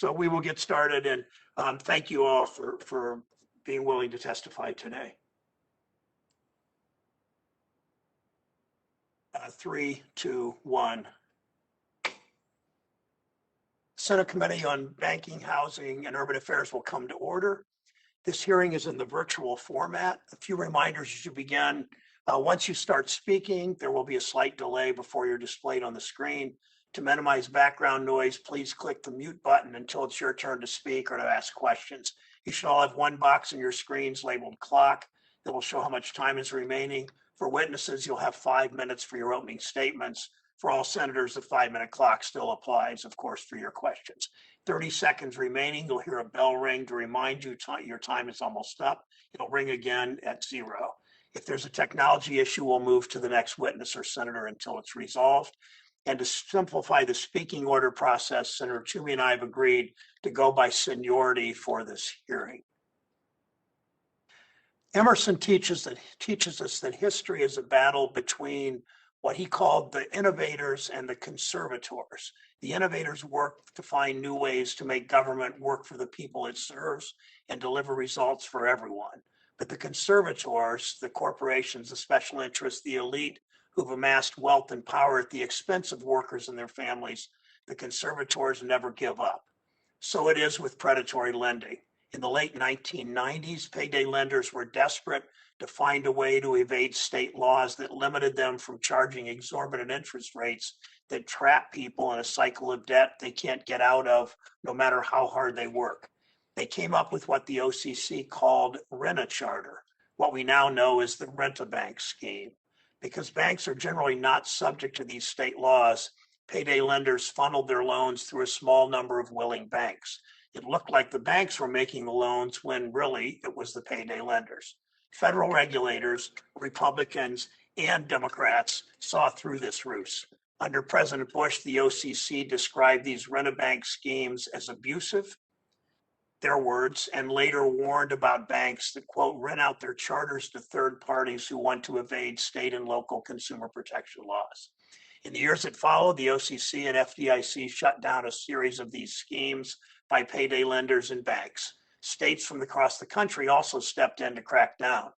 So we will get started, and thank you all for being willing to testify today. 3, 2, 1. Senate Committee on Banking, Housing, and Urban Affairs will come to order. This hearing is in the virtual format. A few reminders as you begin. Once you start speaking, there will be a slight delay before you're displayed on the screen. To minimize background noise, please click the mute button until it's your turn to speak or to ask questions. You should all have one box on your screens labeled clock that will show how much time is remaining. For witnesses, you'll have 5 minutes for your opening statements. For all senators, the 5-minute clock still applies, of course, for your questions. 30 seconds remaining, you'll hear a bell ring to remind you your time is almost up. It'll ring again at 0. If there's a technology issue, we'll move to the next witness or senator until it's resolved. And to simplify the speaking order process, Senator Toomey and I have agreed to go by seniority for this hearing. Emerson teaches us that history is a battle between what he called the innovators and the conservators. The innovators work to find new ways to make government work for the people it serves and deliver results for everyone. But the conservators, the corporations, the special interests, the elite who've amassed wealth and power at the expense of workers and their families, the conservators never give up. So it is with predatory lending. In the late 1990s, payday lenders were desperate to find a way to evade state laws that limited them from charging exorbitant interest rates that trap people in a cycle of debt they can't get out of no matter how hard they work. They came up with what the OCC called Rent-a-Charter, what we now know as the Rent-a-Bank scheme. Because banks are generally not subject to these state laws, payday lenders funneled their loans through a small number of willing banks. It looked like the banks were making the loans when really it was the payday lenders. Federal regulators, Republicans, and Democrats saw through this ruse. Under President Bush, the OCC described these rent-a-bank schemes as abusive, their words, and later warned about banks that, quote, rent out their charters to third parties who want to evade state and local consumer protection laws. In the years that followed, the OCC and FDIC shut down a series of these schemes by payday lenders and banks. States from across the country also stepped in to crack down.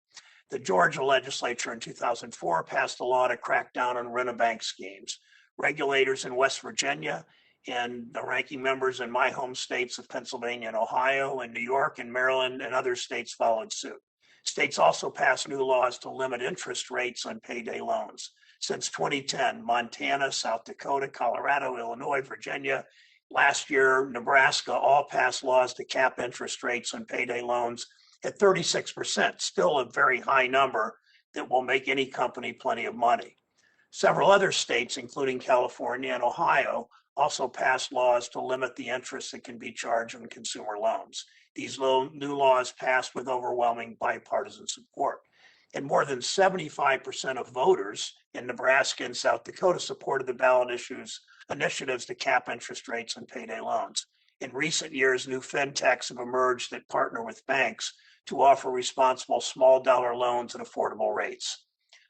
The Georgia legislature in 2004 passed a law to crack down on rent-a-bank schemes. Regulators in West Virginia and the ranking members in my home states of Pennsylvania and Ohio and New York and Maryland and other states followed suit. States also passed new laws to limit interest rates on payday loans. Since 2010, Montana, South Dakota, Colorado, Illinois, Virginia, last year, Nebraska all passed laws to cap interest rates on payday loans at 36%, still a very high number that will make any company plenty of money. Several other states, including California and Ohio, also passed laws to limit the interest that can be charged on consumer loans. These new laws passed with overwhelming bipartisan support. And more than 75% of voters in Nebraska and South Dakota supported the ballot initiatives to cap interest rates on payday loans. In recent years, new fintechs have emerged that partner with banks to offer responsible small dollar loans at affordable rates.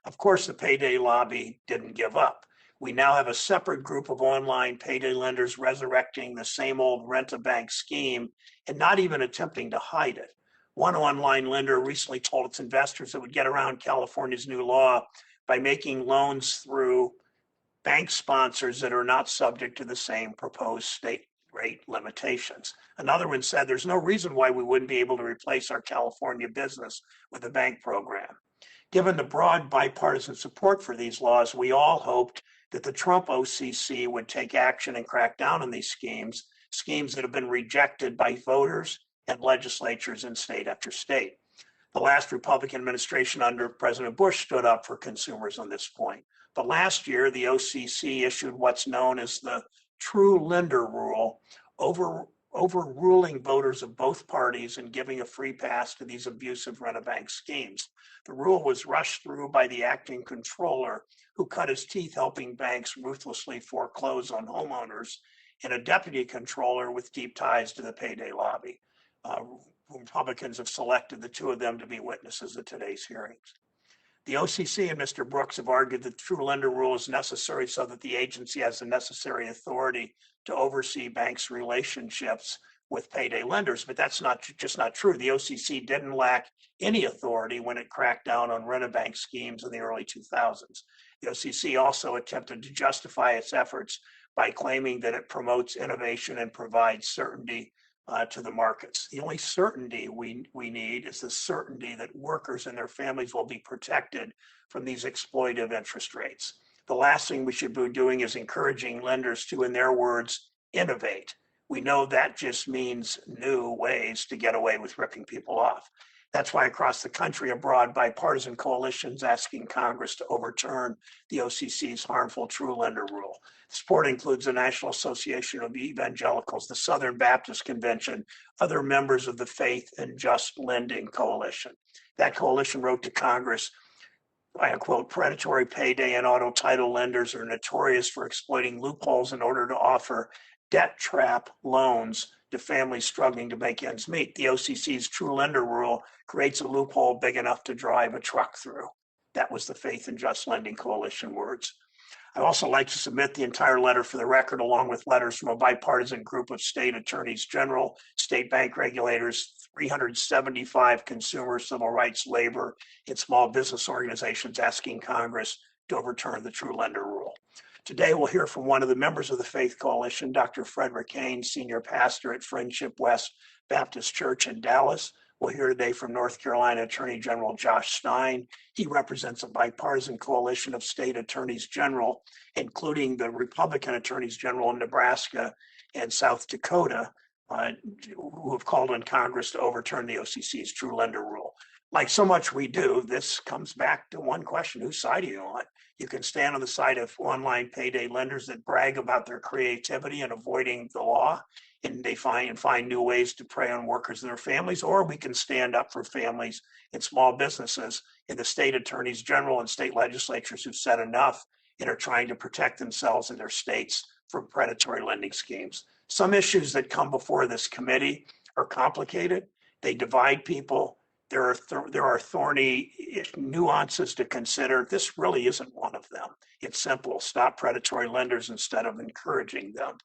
Of course, the payday lobby didn't give up. We now have a separate group of online payday lenders resurrecting the same old rent-a-bank scheme and not even attempting to hide it. One online lender recently told its investors it would get around California's new law by making loans through bank sponsors that are not subject to the same proposed state rate limitations. Another one said there's no reason why we wouldn't be able to replace our California business with a bank program. Given the broad bipartisan support for these laws, we all hoped that the Trump OCC would take action and crack down on these schemes that have been rejected by voters and legislatures in state after state. The last Republican administration under President Bush stood up for consumers on this point. But last year, the OCC issued what's known as the True Lender Rule, overruling voters of both parties and giving a free pass to these abusive rent-a-bank schemes. The rule was rushed through by the acting controller, who cut his teeth helping banks ruthlessly foreclose on homeowners, and a deputy controller with deep ties to the payday lobby. Republicans have selected the two of them to be witnesses at today's hearings. The OCC and Mr. Brooks have argued that the true lender rule is necessary so that the agency has the necessary authority to oversee banks' relationships with payday lenders, but that's just not true. The OCC didn't lack any authority when it cracked down on rent-a-bank schemes in the early 2000s. The OCC also attempted to justify its efforts by claiming that it promotes innovation and provides certainty to the markets. The only certainty we need is the certainty that workers and their families will be protected from these exploitive interest rates. The last thing we should be doing is encouraging lenders to, in their words, innovate. We know that just means new ways to get away with ripping people off. That's why across the country, a broad bipartisan coalition is asking Congress to overturn the OCC's harmful true lender rule. Support includes the National Association of Evangelicals, the Southern Baptist Convention, other members of the Faith and Just Lending Coalition. That coalition wrote to Congress, I quote, predatory payday and auto title lenders are notorious for exploiting loopholes in order to offer debt trap loans to families struggling to make ends meet. The OCC's true lender rule creates a loophole big enough to drive a truck through. That was the Faith and Just Lending Coalition words. I'd also like to submit the entire letter for the record, along with letters from a bipartisan group of state attorneys general, state bank regulators, 375 consumer, civil rights, labor, and small business organizations asking Congress to overturn the true lender rule. Today, we'll hear from one of the members of the Faith Coalition, Dr. Frederick Haynes, senior pastor at Friendship West Baptist Church in Dallas. We'll hear today from North Carolina Attorney General Josh Stein. He represents a bipartisan coalition of state attorneys general, including the Republican attorneys general in Nebraska and South Dakota, who have called on Congress to overturn the OCC's true lender rule. Like so much we do, this comes back to one question: whose side are you on? You can stand on the side of online payday lenders that brag about their creativity and avoiding the law, and they find new ways to prey on workers and their families, or we can stand up for families and small businesses and the state attorneys general and state legislatures who've said enough and are trying to protect themselves and their states from predatory lending schemes. Some issues that come before this committee are complicated. They divide people. There are thorny nuances to consider. This really isn't one of them. It's simple: stop predatory lenders instead of encouraging them.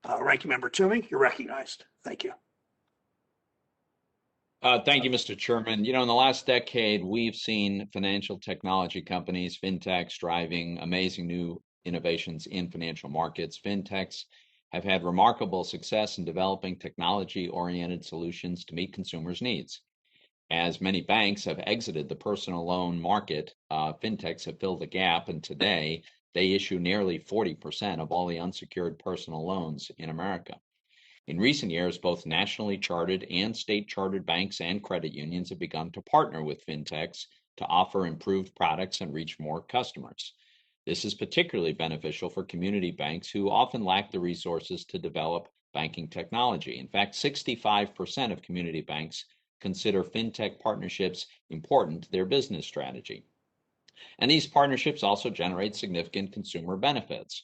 Ranking Member Toomey, you're recognized. Thank you. Thank you, Mr. Chairman. You know, in the last decade, we've seen financial technology companies, fintechs, driving amazing new innovations in financial markets. Fintechs have had remarkable success in developing technology-oriented solutions to meet consumers' needs. As many banks have exited the personal loan market, fintechs have filled the gap, and today they issue nearly 40% of all the unsecured personal loans in America. In recent years, both nationally chartered and state chartered banks and credit unions have begun to partner with fintechs to offer improved products and reach more customers. This is particularly beneficial for community banks who often lack the resources to develop banking technology. In fact, 65% of community banks consider fintech partnerships important to their business strategy. And these partnerships also generate significant consumer benefits.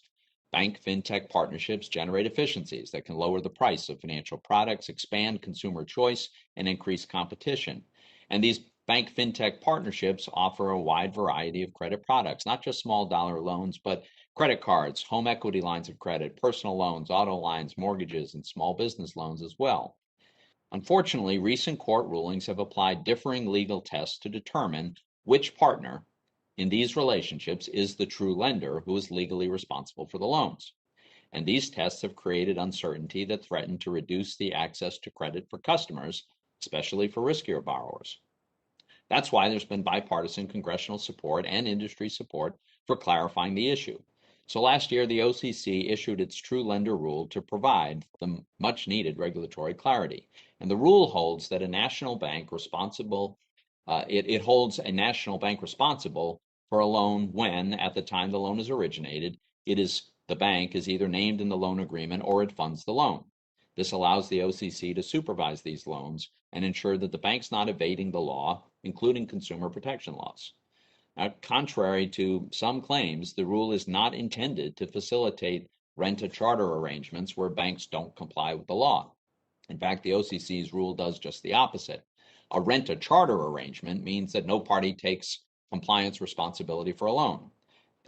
Bank fintech partnerships generate efficiencies that can lower the price of financial products, expand consumer choice, and increase competition. And these bank fintech partnerships offer a wide variety of credit products, not just small dollar loans, but credit cards, home equity lines of credit, personal loans, auto lines, mortgages, and small business loans as well. Unfortunately, recent court rulings have applied differing legal tests to determine which partner in these relationships is the true lender who is legally responsible for the loans. And these tests have created uncertainty that threatened to reduce the access to credit for customers, especially for riskier borrowers. That's why there's been bipartisan congressional support and industry support for clarifying the issue. So last year, the OCC issued its true lender rule to provide the much needed regulatory clarity. And the rule holds that a national bank responsible, it holds a national bank responsible for a loan when, at the time the loan is originated, the bank is either named in the loan agreement or it funds the loan. This allows the OCC to supervise these loans and ensure that the bank's not evading the law, including consumer protection laws. Now, contrary to some claims, the rule is not intended to facilitate rent-a-charter arrangements where banks don't comply with the law. In fact, the OCC's rule does just the opposite. A rent-a-charter arrangement means that no party takes compliance responsibility for a loan.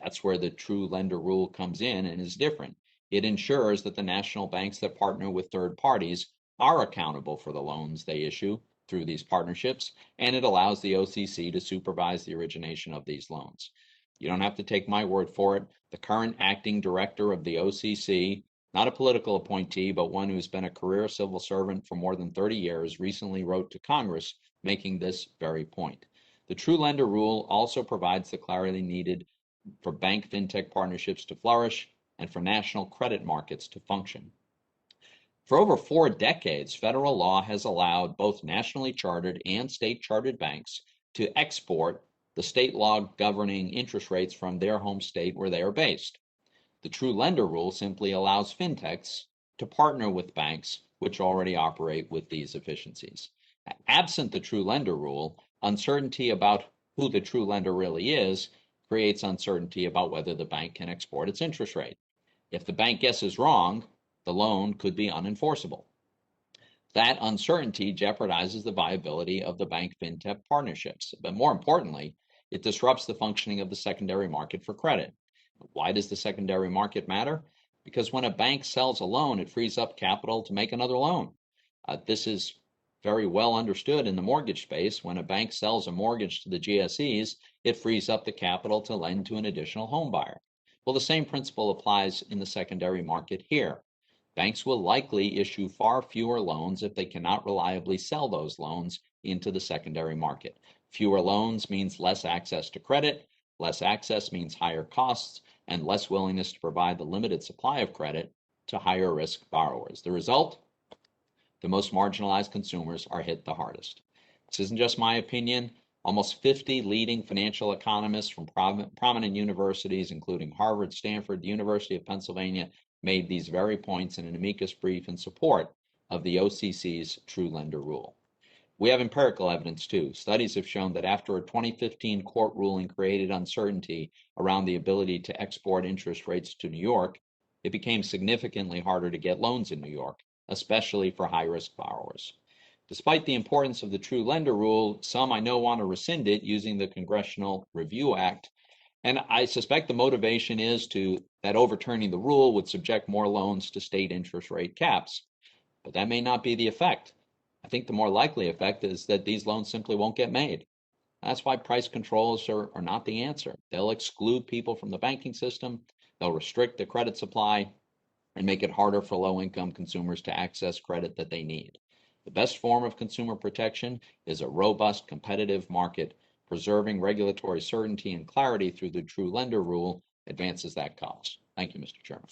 That's where the true lender rule comes in and is different. It ensures that the national banks that partner with third parties are accountable for the loans they issue through these partnerships, and it allows the OCC to supervise the origination of these loans. You don't have to take my word for it. The current acting director of the OCC, not a political appointee, but one who's been a career civil servant for more than 30 years, recently wrote to Congress making this very point. The true lender rule also provides the clarity needed for bank fintech partnerships to flourish and for national credit markets to function. For over 4 decades, federal law has allowed both nationally chartered and state chartered banks to export the state law governing interest rates from their home state where they are based. The true lender rule simply allows fintechs to partner with banks which already operate with these efficiencies. Absent the true lender rule, uncertainty about who the true lender really is creates uncertainty about whether the bank can export its interest rate. If the bank guesses wrong, the loan could be unenforceable. That uncertainty jeopardizes the viability of the bank fintech partnerships. But more importantly, it disrupts the functioning of the secondary market for credit. Why does the secondary market matter? Because when a bank sells a loan, it frees up capital to make another loan. This is very well understood in the mortgage space. When a bank sells a mortgage to the GSEs, it frees up the capital to lend to an additional home buyer. Well, the same principle applies in the secondary market here. Banks will likely issue far fewer loans if they cannot reliably sell those loans into the secondary market. Fewer loans means less access to credit, less access means higher costs, and less willingness to provide the limited supply of credit to higher risk borrowers. The result? The most marginalized consumers are hit the hardest. This isn't just my opinion. Almost 50 leading financial economists from prominent universities, including Harvard, Stanford, the University of Pennsylvania, made these very points in an amicus brief in support of the OCC's true lender rule. We have empirical evidence too. Studies have shown that after a 2015 court ruling created uncertainty around the ability to export interest rates to New York, it became significantly harder to get loans in New York, especially for high-risk borrowers. Despite the importance of the true lender rule, some I know want to rescind it using the Congressional Review Act, and I suspect the motivation is that overturning the rule would subject more loans to state interest rate caps. But that may not be the effect. I think the more likely effect is that these loans simply won't get made. That's why price controls are not the answer. They'll exclude people from the banking system, they'll restrict the credit supply, and make it harder for low-income consumers to access credit that they need. The best form of consumer protection is a robust, competitive market. Preserving regulatory certainty and clarity through the true lender rule advances that cause. Thank you, Mr. Chairman.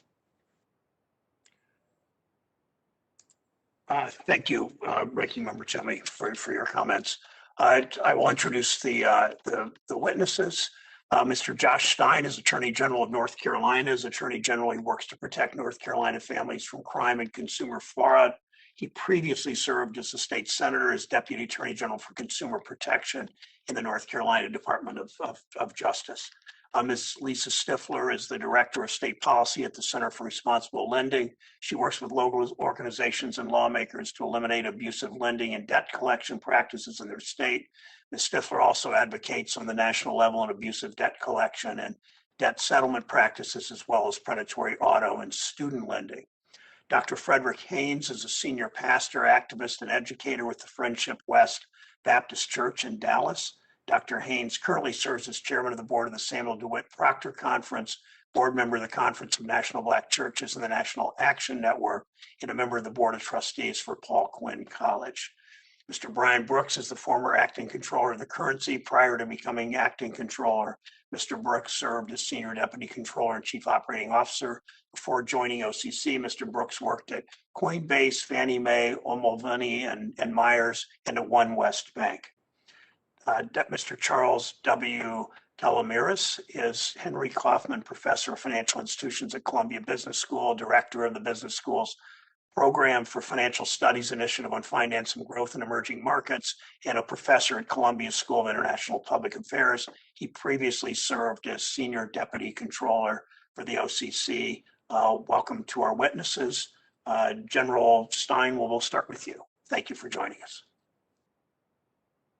Thank you, Ranking Member Chummy, for your comments. I will introduce the witnesses. Mr. Josh Stein is Attorney General of North Carolina. As Attorney General, he works to protect North Carolina families from crime and consumer fraud. He previously served as a state senator as Deputy Attorney General for Consumer Protection in the North Carolina Department of Justice. Ms. Lisa Stifler is the Director of State Policy at the Center for Responsible Lending. She works with local organizations and lawmakers to eliminate abusive lending and debt collection practices in their state. Ms. Stifler also advocates on the national level on abusive debt collection and debt settlement practices, as well as predatory auto and student lending. Dr. Frederick Haynes is a senior pastor, activist, and educator with the Friendship West Baptist Church in Dallas. Dr. Haynes currently serves as chairman of the board of the Samuel DeWitt Proctor Conference, board member of the Conference of National Black Churches and the National Action Network, and a member of the board of trustees for Paul Quinn College. Mr. Brian Brooks is the former acting controller of the currency. Prior to becoming acting controller, Mr. Brooks served as senior deputy controller and chief operating officer. Before joining OCC, Mr. Brooks worked at Coinbase, Fannie Mae, O'Mulvany, and Myers, and at One West Bank. Mr. Charles W. Telemiris is Henry Kaufman Professor of Financial Institutions at Columbia Business School, Director of the Business School's Program for Financial Studies Initiative on Finance and Growth in Emerging Markets, and a professor at Columbia School of International Public Affairs. He previously served as Senior Deputy Controller for the OCC. Welcome to our witnesses. General Stein, we'll start with you. Thank you for joining us.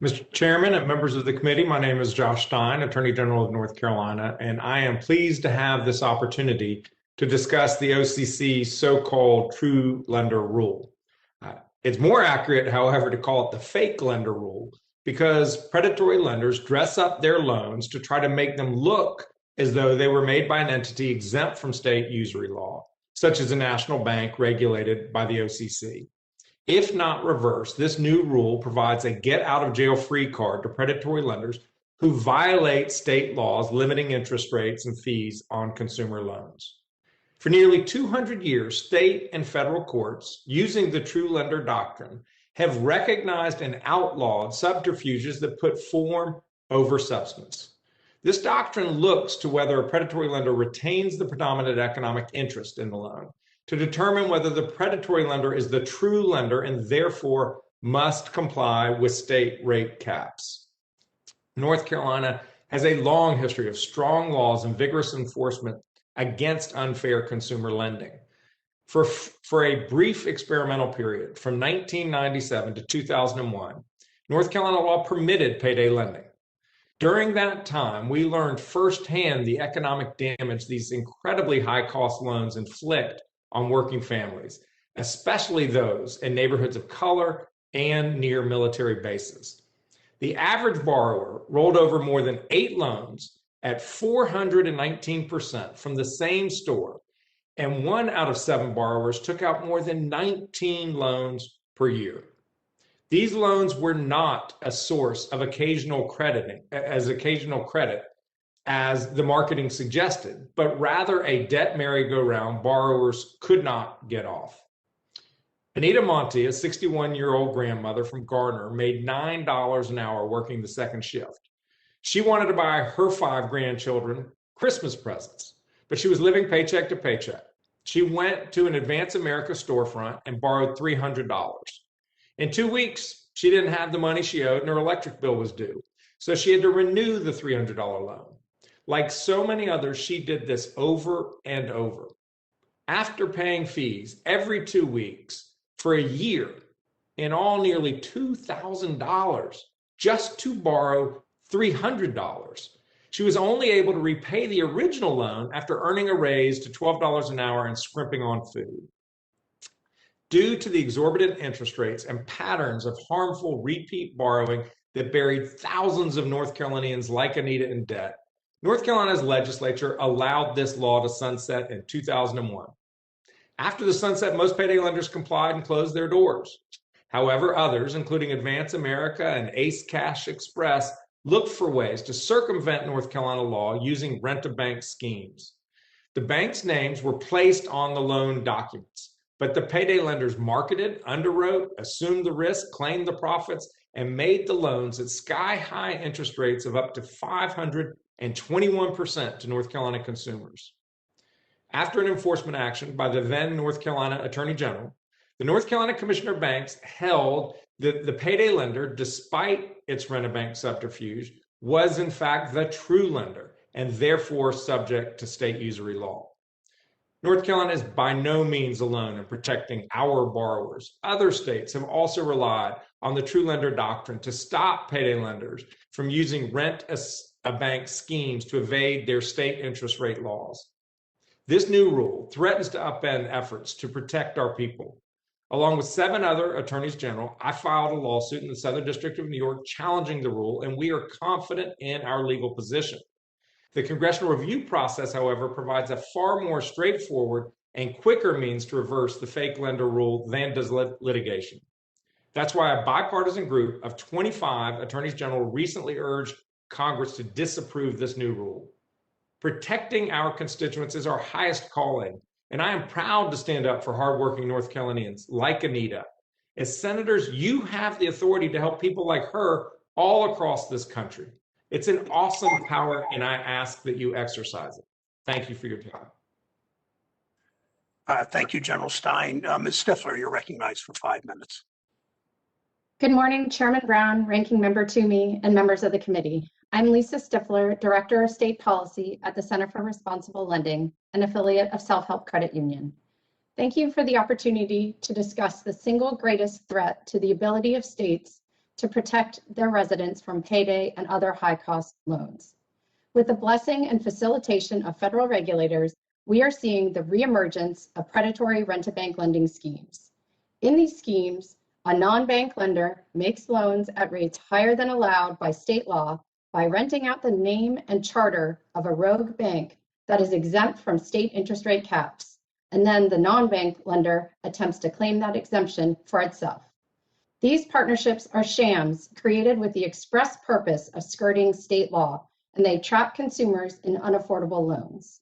Mr. Chairman and members of the committee, my name is Josh Stein, Attorney General of North Carolina, and I am pleased to have this opportunity to discuss the OCC's so-called true lender rule. It's more accurate, however, to call it the fake lender rule because predatory lenders dress up their loans to try to make them look as though they were made by an entity exempt from state usury law, such as a national bank regulated by the OCC. If not reversed, this new rule provides a get-out-of-jail-free card to predatory lenders who violate state laws limiting interest rates and fees on consumer loans. For nearly 200 years, state and federal courts, using the true lender doctrine, have recognized and outlawed subterfuges that put form over substance. This doctrine looks to whether a predatory lender retains the predominant economic interest in the loan to determine whether the predatory lender is the true lender and therefore must comply with state rate caps. North Carolina has a long history of strong laws and vigorous enforcement against unfair consumer lending. For a brief experimental period from 1997 to 2001, North Carolina law permitted payday lending. During that time, we learned firsthand the economic damage these incredibly high-cost loans inflict on working families, especially those in neighborhoods of color and near military bases. The average borrower rolled over more than 8 loans at 419% from the same store, and 1 out of 7 borrowers took out more than 19 loans per year. These loans were not a source of occasional credit, as the marketing suggested, but rather a debt merry-go-round borrowers could not get off. Anita Monti, a 61-year-old grandmother from Garner, made $9 an hour working the second shift. She wanted to buy her 5 grandchildren Christmas presents, but she was living paycheck to paycheck. She went to an Advance America storefront and borrowed $300. In 2 weeks, she didn't have the money she owed and her electric bill was due, so she had to renew the $300 loan. Like so many others, she did this over and over. After paying fees every 2 weeks for a year, in all nearly $2,000 just to borrow $300, she was only able to repay the original loan after earning a raise to $12 an hour and scrimping on food. Due to the exorbitant interest rates and patterns of harmful repeat borrowing that buried thousands of North Carolinians like Anita in debt, North Carolina's legislature allowed this law to sunset in 2001. After the sunset, most payday lenders complied and closed their doors. However, others, including Advance America and Ace Cash Express, looked for ways to circumvent North Carolina law using rent-a-bank schemes. The bank's names were placed on the loan documents, but the payday lenders marketed, underwrote, assumed the risk, claimed the profits, and made the loans at sky-high interest rates of up to 521% to North Carolina consumers. After an enforcement action by the then North Carolina Attorney General, the North Carolina Commissioner of Banks held that the payday lender, despite its rent-a-bank subterfuge, was in fact the true lender and therefore subject to state usury law. North Carolina is by no means alone in protecting our borrowers. Other states have also relied on the true lender doctrine to stop payday lenders from using rent-a-bank schemes to evade their state interest rate laws. This new rule threatens to upend efforts to protect our people. Along with 7 other attorneys general, I filed a lawsuit in the Southern District of New York challenging the rule, and we are confident in our legal position. The congressional review process, however, provides a far more straightforward and quicker means to reverse the fake lender rule than does litigation. That's why a bipartisan group of 25 attorneys general recently urged Congress to disapprove this new rule. Protecting our constituents is our highest calling, and I am proud to stand up for hardworking North Carolinians like Anita. As senators, you have the authority to help people like her all across this country. It's an awesome power, and I ask that you exercise it. Thank you for your time. Thank you, General Stein. Ms. Stifler, you're recognized for 5 minutes. Good morning, Chairman Brown, Ranking Member Toomey, and members of the committee. I'm Lisa Stifler, Director of State Policy at the Center for Responsible Lending, an affiliate of Self-Help Credit Union. Thank you for the opportunity to discuss the single greatest threat to the ability of states to protect their residents from payday and other high-cost loans. With the blessing and facilitation of federal regulators, we are seeing the reemergence of predatory rent-a-bank lending schemes. In these schemes, a non-bank lender makes loans at rates higher than allowed by state law by renting out the name and charter of a rogue bank that is exempt from state interest rate caps, and then the non-bank lender attempts to claim that exemption for itself. These partnerships are shams created with the express purpose of skirting state law, and they trap consumers in unaffordable loans.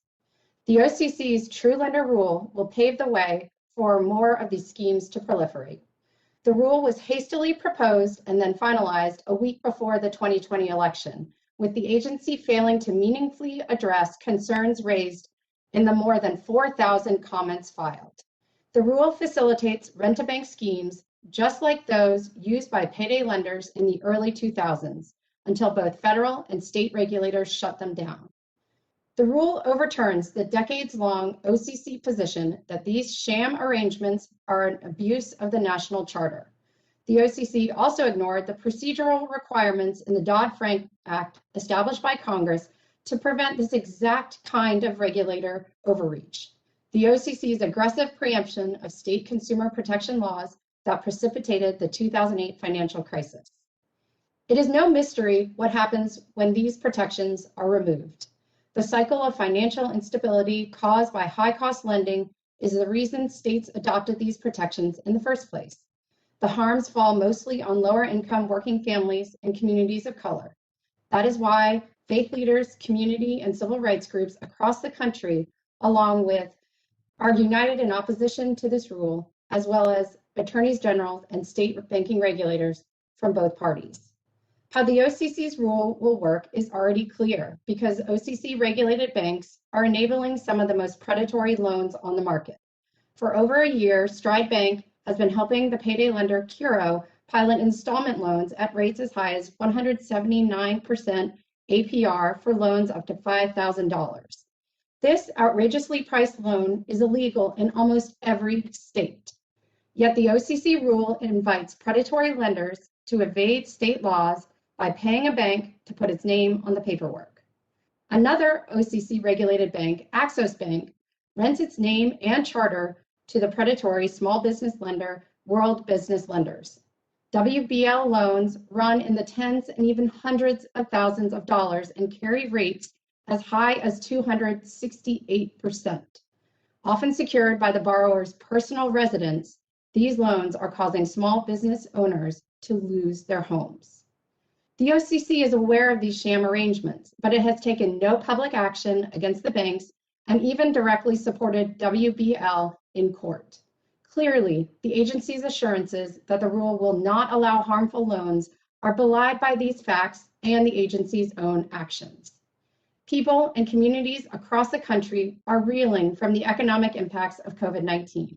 The OCC's True Lender Rule will pave the way for more of these schemes to proliferate. The rule was hastily proposed and then finalized a week before the 2020 election, with the agency failing to meaningfully address concerns raised in the more than 4,000 comments filed. The rule facilitates rent-a-bank schemes just like those used by payday lenders in the early 2000s, until both federal and state regulators shut them down. The rule overturns the decades-long OCC position that these sham arrangements are an abuse of the national charter. The OCC also ignored the procedural requirements in the Dodd-Frank Act established by Congress to prevent this exact kind of regulator overreach. The OCC's aggressive preemption of state consumer protection laws that precipitated the 2008 financial crisis. It is no mystery what happens when these protections are removed. The cycle of financial instability caused by high-cost lending is the reason states adopted these protections in the first place. The harms fall mostly on lower-income working families and communities of color. That is why faith leaders, community, and civil rights groups across the country, along with, are united in opposition to this rule, as well as attorneys general and state banking regulators from both parties. How the OCC's rule will work is already clear because OCC-regulated banks are enabling some of the most predatory loans on the market. For over a year, Stride Bank has been helping the payday lender Curo pilot installment loans at rates as high as 179% APR for loans up to $5,000. This outrageously priced loan is illegal in almost every state. Yet the OCC rule invites predatory lenders to evade state laws by paying a bank to put its name on the paperwork. Another OCC-regulated bank, Axos Bank, rents its name and charter to the predatory small business lender, World Business Lenders. WBL loans run in the tens and even hundreds of thousands of dollars and carry rates as high as 268%. Often secured by the borrower's personal residence, these loans are causing small business owners to lose their homes. The OCC is aware of these sham arrangements, but it has taken no public action against the banks and even directly supported WBL in court. Clearly, the agency's assurances that the rule will not allow harmful loans are belied by these facts and the agency's own actions. People and communities across the country are reeling from the economic impacts of COVID-19.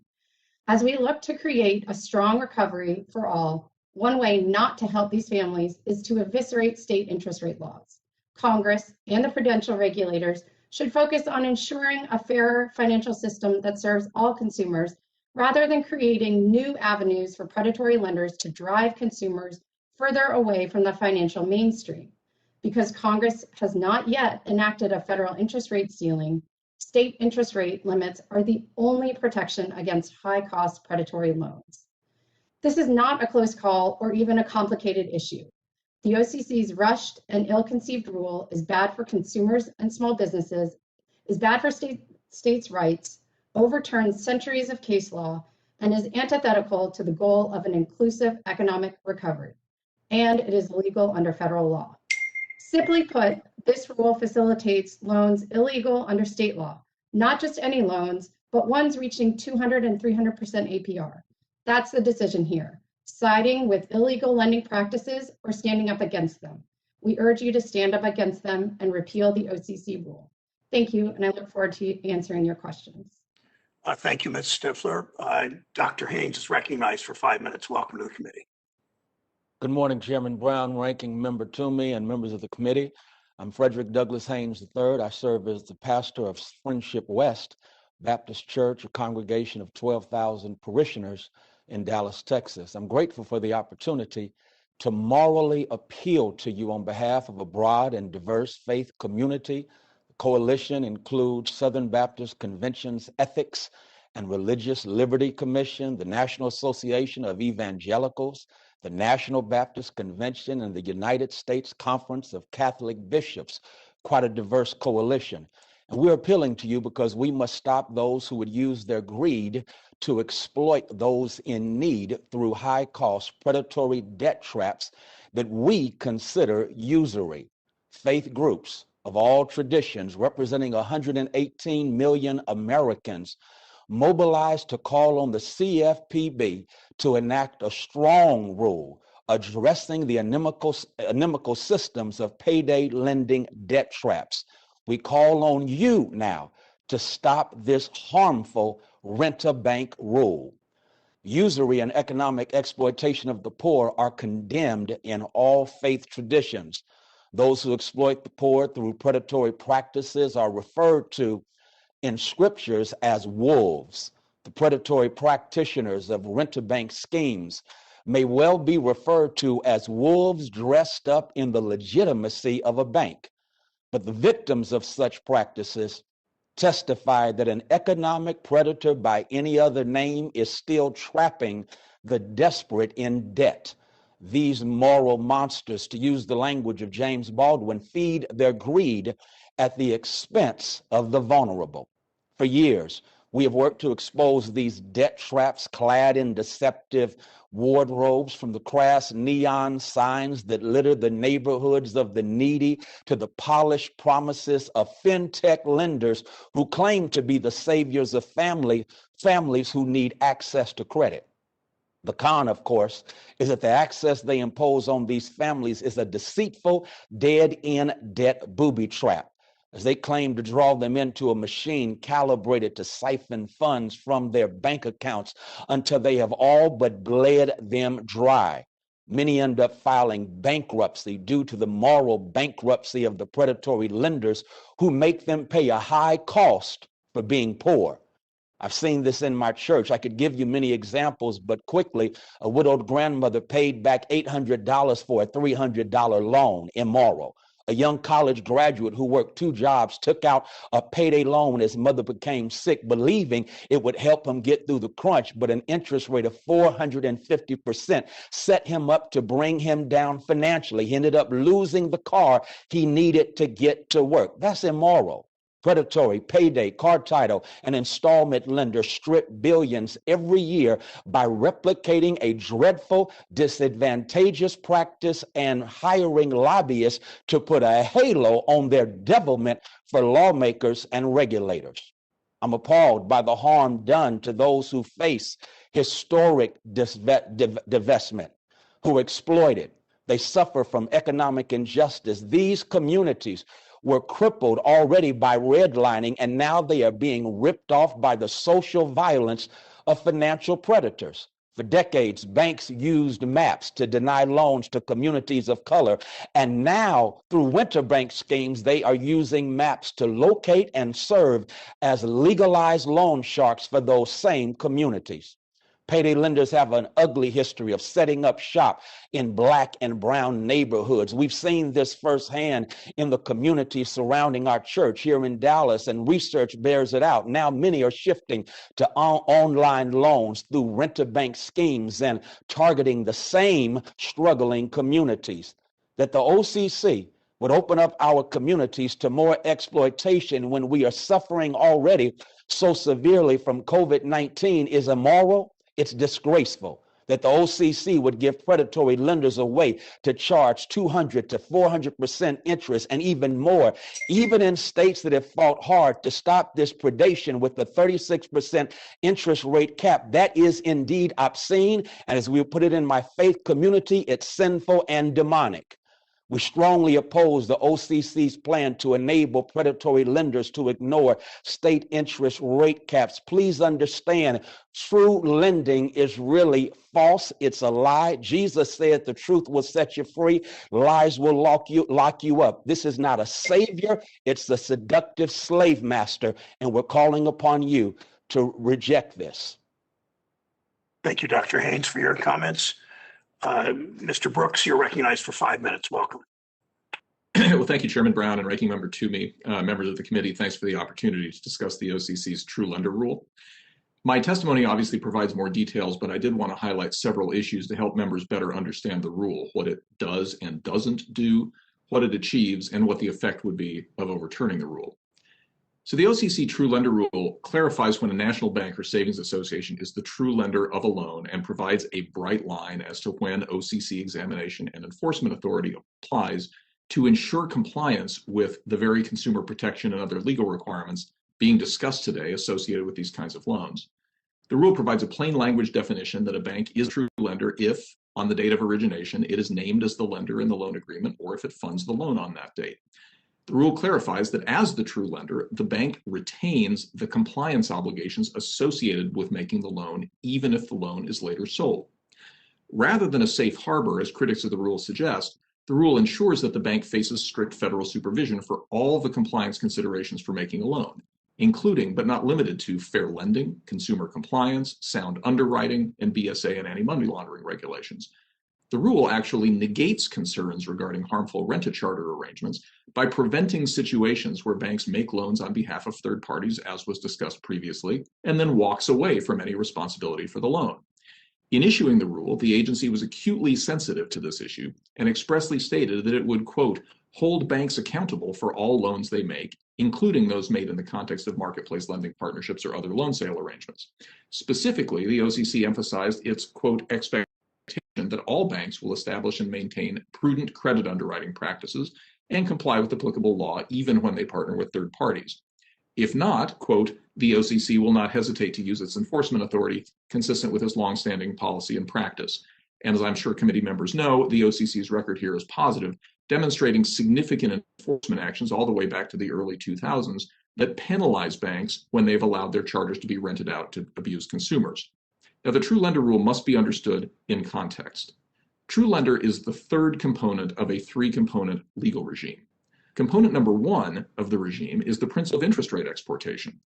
As we look to create a strong recovery for all, one way not to help these families is to eviscerate state interest rate laws. Congress and the prudential regulators should focus on ensuring a fairer financial system that serves all consumers rather than creating new avenues for predatory lenders to drive consumers further away from the financial mainstream. Because Congress has not yet enacted a federal interest rate ceiling, state interest rate limits are the only protection against high-cost predatory loans. This is not a close call or even a complicated issue. The OCC's rushed and ill-conceived rule is bad for consumers and small businesses, is bad for states' rights, overturns centuries of case law, and is antithetical to the goal of an inclusive economic recovery. And it is illegal under federal law. Simply put, this rule facilitates loans illegal under state law, not just any loans, but ones reaching 200 and 300% APR. That's the decision here, siding with illegal lending practices or standing up against them. We urge you to stand up against them and repeal the OCC rule. Thank you, and I look forward to answering your questions. Thank you, Ms. Stifler. Dr. Haynes is recognized for 5 minutes. Welcome to the committee. Good morning, Chairman Brown, Ranking Member Toomey, and members of the committee. I'm Frederick Douglass Haynes III. I serve as the pastor of Friendship West Baptist Church, a congregation of 12,000 parishioners in Dallas, Texas. I'm grateful for the opportunity to morally appeal to you on behalf of a broad and diverse faith community. The coalition includes Southern Baptist Convention's Ethics and Religious Liberty Commission, the National Association of Evangelicals, the National Baptist Convention, and the United States Conference of Catholic Bishops. Quite a diverse coalition. And we're appealing to you because we must stop those who would use their greed to exploit those in need through high-cost predatory debt traps that we consider usury. Faith groups of all traditions, representing 118 million Americans, mobilized to call on the CFPB to enact a strong rule addressing the inimical systems of payday lending debt traps. We call on you now to stop this harmful rent-a-bank rule. Usury and economic exploitation of the poor are condemned in all faith traditions. Those who exploit the poor through predatory practices are referred to in scriptures as wolves. The predatory practitioners of rent-a-bank schemes may well be referred to as wolves dressed up in the legitimacy of a bank. But the victims of such practices testify that an economic predator by any other name is still trapping the desperate in debt. These moral monsters, to use the language of James Baldwin, feed their greed at the expense of the vulnerable. For years, we have worked to expose these debt traps clad in deceptive wardrobes, from the crass neon signs that litter the neighborhoods of the needy to the polished promises of fintech lenders who claim to be the saviors of families who need access to credit. The con, of course, is that the access they impose on these families is a deceitful, dead-end debt booby trap, as they claim to draw them into a machine calibrated to siphon funds from their bank accounts until they have all but bled them dry. Many end up filing bankruptcy due to the moral bankruptcy of the predatory lenders who make them pay a high cost for being poor. I've seen this in my church. I could give you many examples, but quickly, a widowed grandmother paid back $800 for a $300 loan, immoral. A young college graduate who worked 2 jobs took out a payday loan as mother became sick, believing it would help him get through the crunch, but an interest rate of 450% set him up to bring him down financially. He ended up losing the car he needed to get to work. That's immoral. Predatory, payday, car title, and installment lenders strip billions every year by replicating a dreadful, disadvantageous practice and hiring lobbyists to put a halo on their devilment for lawmakers and regulators. I'm appalled by the harm done to those who face historic divestment, who are exploited. They suffer from economic injustice. These communities were crippled already by redlining, and now they are being ripped off by the social violence of financial predators. For decades, banks used maps to deny loans to communities of color, and now through Rent-a-Bank schemes, they are using maps to locate and serve as legalized loan sharks for those same communities. Payday lenders have an ugly history of setting up shop in Black and brown neighborhoods. We've seen this firsthand in the community surrounding our church here in Dallas, and research bears it out. Now many are shifting to online loans through Rent-a-Bank schemes and targeting the same struggling communities. That the OCC would open up our communities to more exploitation when we are suffering already so severely from COVID-19 is immoral. It's disgraceful that the OCC would give predatory lenders a way to charge 200 to 400% interest and even more, even in states that have fought hard to stop this predation with the 36% interest rate cap. That is indeed obscene, and as we put it in my faith community, it's sinful and demonic. We strongly oppose the OCC's plan to enable predatory lenders to ignore state interest rate caps. Please understand, true lending is really false. It's a lie. Jesus said the truth will set you free. Lies will lock you up. This is not a savior. It's the seductive slave master, and we're calling upon you to reject this. Thank you, Dr. Haynes, for your comments. Mr. Brooks, you're recognized for 5 minutes. Welcome. Well, thank you, Chairman Brown and Ranking Member Toomey, members of the committee. Thanks for the opportunity to discuss the OCC's True Lender Rule. My testimony obviously provides more details, but I did want to highlight several issues to help members better understand the rule, what it does and doesn't do, what it achieves, and what the effect would be of overturning the rule. So the OCC True Lender Rule clarifies when a national bank or savings association is the true lender of a loan and provides a bright line as to when OCC examination and enforcement authority applies to ensure compliance with the very consumer protection and other legal requirements being discussed today associated with these kinds of loans. The rule provides a plain language definition that a bank is a true lender if, on the date of origination, it is named as the lender in the loan agreement or if it funds the loan on that date. The rule clarifies that as the true lender, the bank retains the compliance obligations associated with making the loan, even if the loan is later sold. Rather than a safe harbor, as critics of the rule suggest, the rule ensures that the bank faces strict federal supervision for all the compliance considerations for making a loan, including but not limited to fair lending, consumer compliance, sound underwriting, and BSA and anti-money laundering regulations. The rule actually negates concerns regarding harmful rent-a-charter arrangements by preventing situations where banks make loans on behalf of third parties, as was discussed previously, and then walks away from any responsibility for the loan. In issuing the rule, the agency was acutely sensitive to this issue and expressly stated that it would, quote, hold banks accountable for all loans they make, including those made in the context of marketplace lending partnerships or other loan sale arrangements. Specifically, the OCC emphasized its, quote, expectation that all banks will establish and maintain prudent credit underwriting practices and comply with applicable law even when they partner with third parties. If not, quote, the OCC will not hesitate to use its enforcement authority consistent with its longstanding policy and practice. And as I'm sure committee members know, the OCC's record here is positive, demonstrating significant enforcement actions all the way back to the early 2000s that penalize banks when they've allowed their charters to be rented out to abused consumers. Now, the True Lender Rule must be understood in context. True Lender is the third component of a three-component legal regime. Component number one of the regime is the principle of interest rate exportation.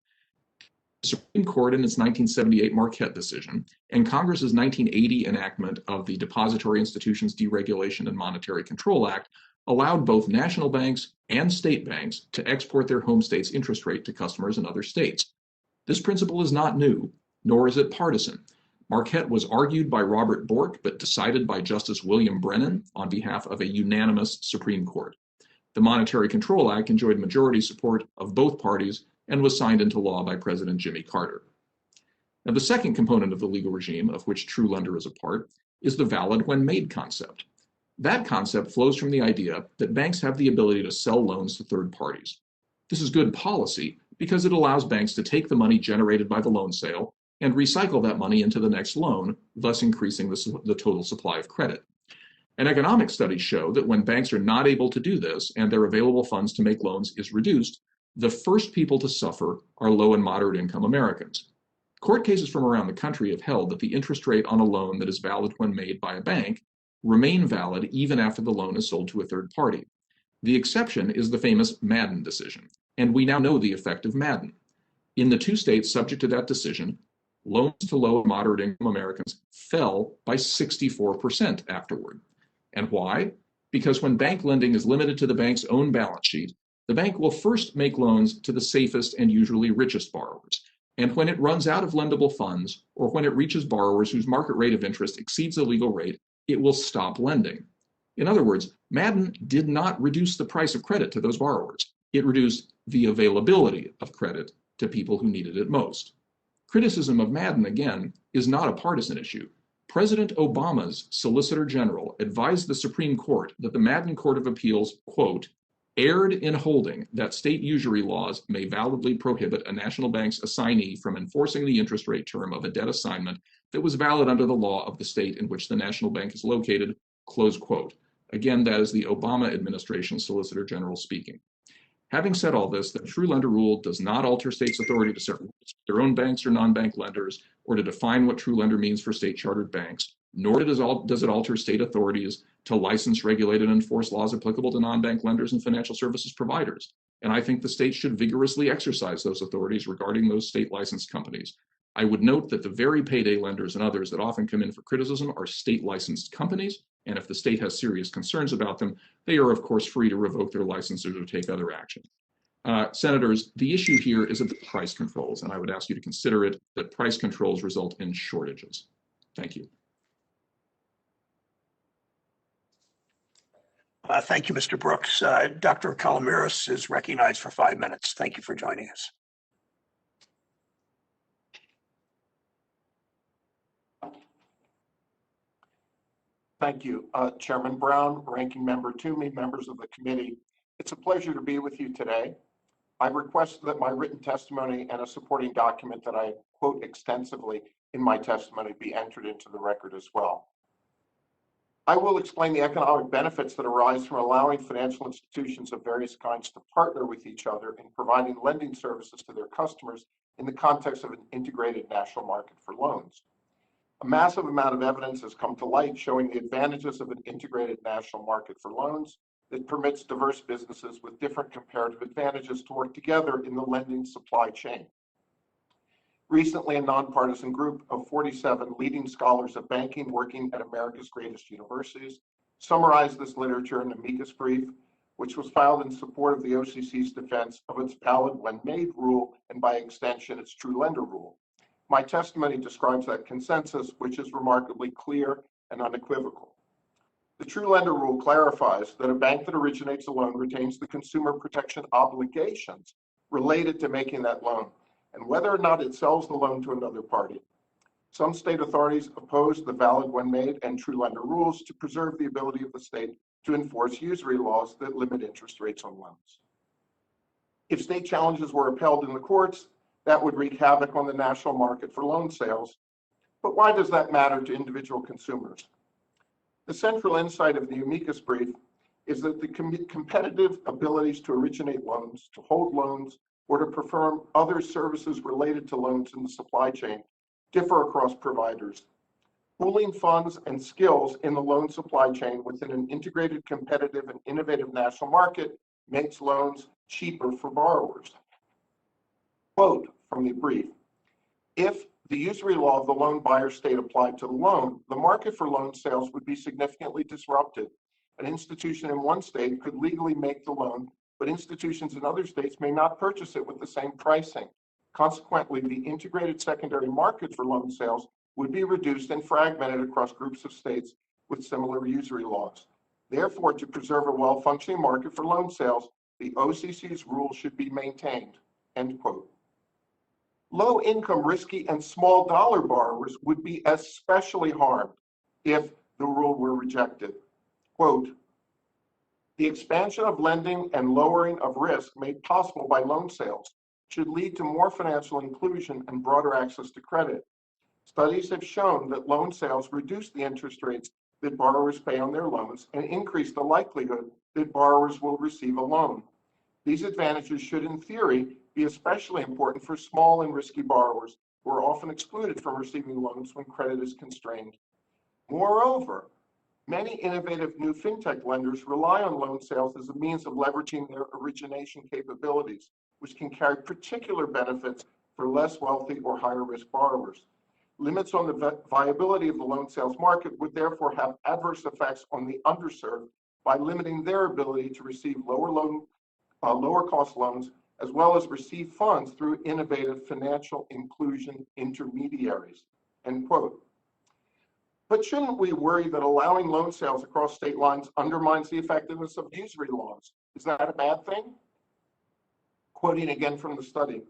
The Supreme Court in its 1978 Marquette decision and Congress's 1980 enactment of the Depository Institutions Deregulation and Monetary Control Act allowed both national banks and state banks to export their home state's interest rate to customers in other states. This principle is not new, nor is it partisan. Marquette was argued by Robert Bork, but decided by Justice William Brennan on behalf of a unanimous Supreme Court. The Monetary Control Act enjoyed majority support of both parties and was signed into law by President Jimmy Carter. Now, the second component of the legal regime, of which True Lender is a part, is the valid when made concept. That concept flows from the idea that banks have the ability to sell loans to third parties. This is good policy because it allows banks to take the money generated by the loan sale and recycle that money into the next loan, thus increasing the total supply of credit. And economic studies show that when banks are not able to do this and their available funds to make loans is reduced, the first people to suffer are low and moderate income Americans. Court cases from around the country have held that the interest rate on a loan that is valid when made by a bank remain valid even after the loan is sold to a third party. The exception is the famous Madden decision, and we now know the effect of Madden. In the two states subject to that decision, loans to low and moderate income Americans fell by 64% afterward. And why? Because when bank lending is limited to the bank's own balance sheet, the bank will first make loans to the safest and usually richest borrowers. And when it runs out of lendable funds, or when it reaches borrowers whose market rate of interest exceeds the legal rate, it will stop lending. In other words, Madden did not reduce the price of credit to those borrowers. It reduced the availability of credit to people who needed it most. Criticism of Madden, again, is not a partisan issue. President Obama's Solicitor General advised the Supreme Court that the Madden Court of Appeals, quote, erred in holding that state usury laws may validly prohibit a national bank's assignee from enforcing the interest rate term of a debt assignment that was valid under the law of the state in which the national bank is located, close quote. Again, that is the Obama administration Solicitor General speaking. Having said all this, the True Lender Rule does not alter states' authority to set their own banks or non-bank lenders, or to define what true lender means for state-chartered banks, nor does it alter state authorities to license, regulate, and enforce laws applicable to non-bank lenders and financial services providers. And I think the states should vigorously exercise those authorities regarding those state licensed companies. I would note that the very payday lenders and others that often come in for criticism are state licensed companies, and if the state has serious concerns about them, they are of course free to revoke their licenses or take other action. Senators, the issue here is about price controls, and I would ask you to consider it that price controls result in shortages. Thank you. Thank you, Mr. Brooks. Dr. Kalamiris is recognized for 5 minutes. Thank you for joining us. Thank you, Chairman Brown, Ranking Member Toomey, members of the committee. It's a pleasure to be with you today. I request that my written testimony and a supporting document that I quote extensively in my testimony be entered into the record as well. I will explain the economic benefits that arise from allowing financial institutions of various kinds to partner with each other in providing lending services to their customers in the context of an integrated national market for loans. A massive amount of evidence has come to light showing the advantages of an integrated national market for loans that permits diverse businesses with different comparative advantages to work together in the lending supply chain. Recently, a nonpartisan group of 47 leading scholars of banking working at America's greatest universities summarized this literature in an amicus brief, which was filed in support of the OCC's defense of its valid when made rule and by extension its true lender rule. My testimony describes that consensus, which is remarkably clear and unequivocal. The true lender rule clarifies that a bank that originates a loan retains the consumer protection obligations related to making that loan, and whether or not it sells the loan to another party. Some state authorities oppose the valid when made and true lender rules to preserve the ability of the state to enforce usury laws that limit interest rates on loans. If state challenges were upheld in the courts, that would wreak havoc on the national market for loan sales. But why does that matter to individual consumers? The central insight of the amicus brief is that the competitive abilities to originate loans, to hold loans, or to perform other services related to loans in the supply chain differ across providers. Pooling funds and skills in the loan supply chain within an integrated, competitive, and innovative national market makes loans cheaper for borrowers. Quote from the brief, if the usury law of the loan buyer state applied to the loan, the market for loan sales would be significantly disrupted. An institution in one state could legally make the loan, but institutions in other states may not purchase it with the same pricing. Consequently, the integrated secondary market for loan sales would be reduced and fragmented across groups of states with similar usury laws. Therefore, to preserve a well-functioning market for loan sales, the OCC's rule should be maintained, end quote. Low-income, risky, and small-dollar borrowers would be especially harmed if the rule were rejected. Quote, the expansion of lending and lowering of risk made possible by loan sales should lead to more financial inclusion and broader access to credit. Studies have shown that loan sales reduce the interest rates that borrowers pay on their loans and increase the likelihood that borrowers will receive a loan. These advantages should, in theory, be especially important for small and risky borrowers who are often excluded from receiving loans when credit is constrained. Moreover, many innovative new fintech lenders rely on loan sales as a means of leveraging their origination capabilities, which can carry particular benefits for less wealthy or higher risk borrowers. Limits on the viability of the loan sales market would therefore have adverse effects on the underserved by limiting their ability to receive lower cost loans, as well as receive funds through innovative financial inclusion intermediaries, end quote. But shouldn't we worry that allowing loan sales across state lines undermines the effectiveness of usury laws? Is that a bad thing? Quoting again from the study,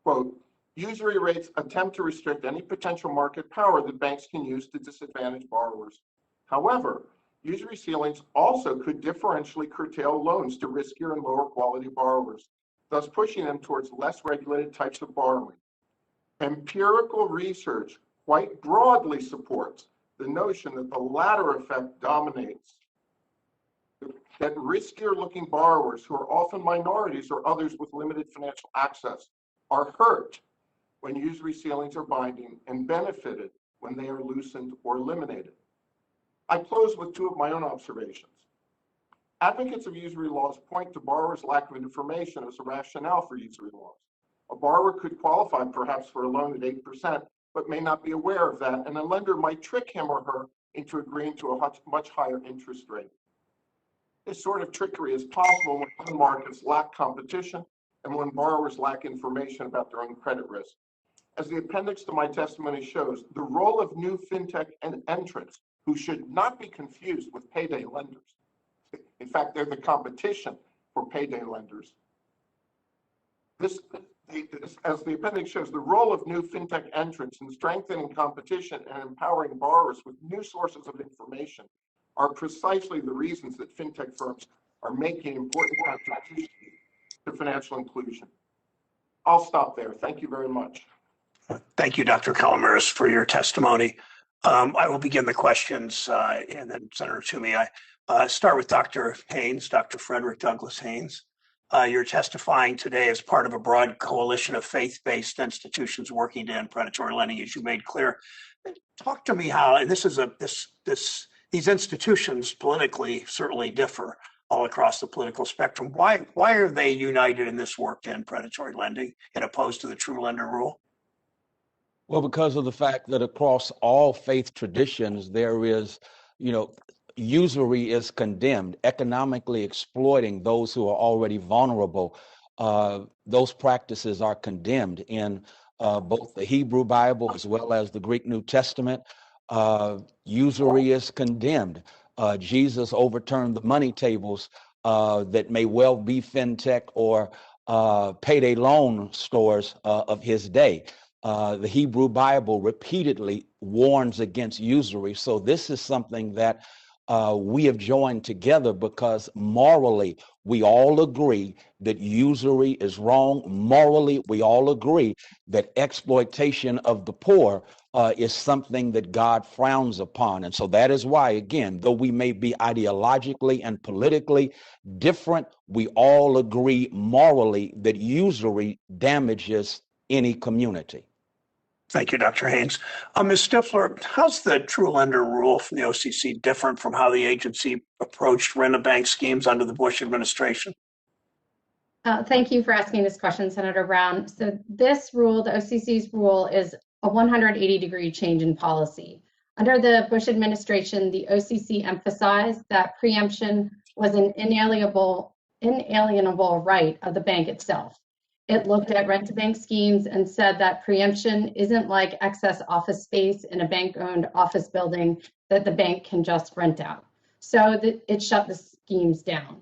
quote, usury rates attempt to restrict any potential market power that banks can use to disadvantage borrowers. However, usury ceilings also could differentially curtail loans to riskier and lower quality borrowers, thus pushing them towards less regulated types of borrowing. Empirical research quite broadly supports the notion that the latter effect dominates, that riskier looking borrowers who are often minorities or others with limited financial access are hurt when usury ceilings are binding and benefited when they are loosened or eliminated. I close with two of my own observations. Advocates of usury laws point to borrowers' lack of information as a rationale for usury laws. A borrower could qualify perhaps for a loan at 8%, but may not be aware of that, and a lender might trick him or her into agreeing to a much higher interest rate. This sort of trickery is possible when loan markets lack competition and when borrowers lack information about their own credit risk. As the appendix to my testimony shows, the role of new fintech entrants, who should not be confused with payday lenders. In fact, they're the competition for payday lenders. As the appendix shows, the role of new fintech entrants in strengthening competition and empowering borrowers with new sources of information are precisely the reasons that fintech firms are making important contributions to financial inclusion. I'll stop there. Thank you very much. Thank you, Dr. Calamaris, for your testimony. I will begin the questions and then Senator Toomey. I start with Dr. Haynes, Dr. Frederick Douglass Haynes. You're testifying today as part of a broad coalition of faith-based institutions working to end predatory lending, as you made clear. Talk to me how, and these institutions politically certainly differ all across the political spectrum. Why are they united in this work to end predatory lending and opposed to the true lender rule? Well, because of the fact that across all faith traditions, there is, usury is condemned, economically exploiting those who are already vulnerable. Those practices are condemned in both the Hebrew Bible as well as the Greek New Testament. Usury is condemned. Jesus overturned the money tables that may well be fintech or payday loan stores of his day. The Hebrew Bible repeatedly warns against usury. So this is something that we have joined together because morally, we all agree that usury is wrong. Morally, we all agree that exploitation of the poor is something that God frowns upon. And so that is why, again, though we may be ideologically and politically different, we all agree morally that usury damages any community. Thank you, Dr. Haynes. Ms. Stifler, how's the true lender rule from the OCC different from how the agency approached Rent-a-Bank schemes under the Bush administration? Thank you for asking this question, Senator Brown. So this rule, the OCC's rule, is a 180-degree change in policy. Under the Bush administration, the OCC emphasized that preemption was an inalienable right of the bank itself. It looked at rent-a-bank schemes and said that preemption isn't like excess office space in a bank-owned office building that the bank can just rent out. So it shut the schemes down.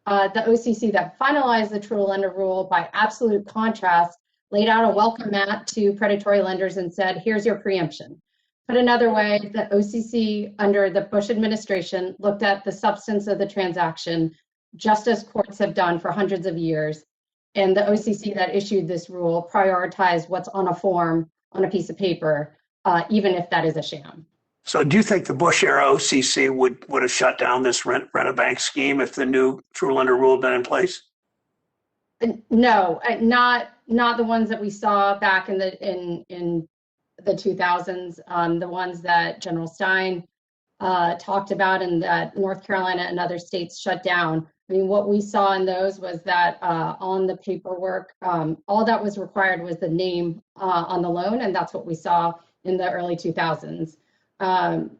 The OCC that finalized the true lender rule, by absolute contrast, laid out a welcome mat to predatory lenders and said, here's your preemption. Put another way, the OCC under the Bush administration looked at the substance of the transaction, just as courts have done for hundreds of years. And the OCC that issued this rule prioritized what's on a form, on a piece of paper, even if that is a sham. So do you think the Bush era OCC would have shut down this Rent-a-Bank scheme if the new true lender rule had been in place? No, not the ones that we saw back in the 2000s, the ones that General Stein talked about and that North Carolina and other states shut down. I mean, what we saw in those was that on the paperwork, all that was required was the name on the loan, and that's what we saw in the early 2000s.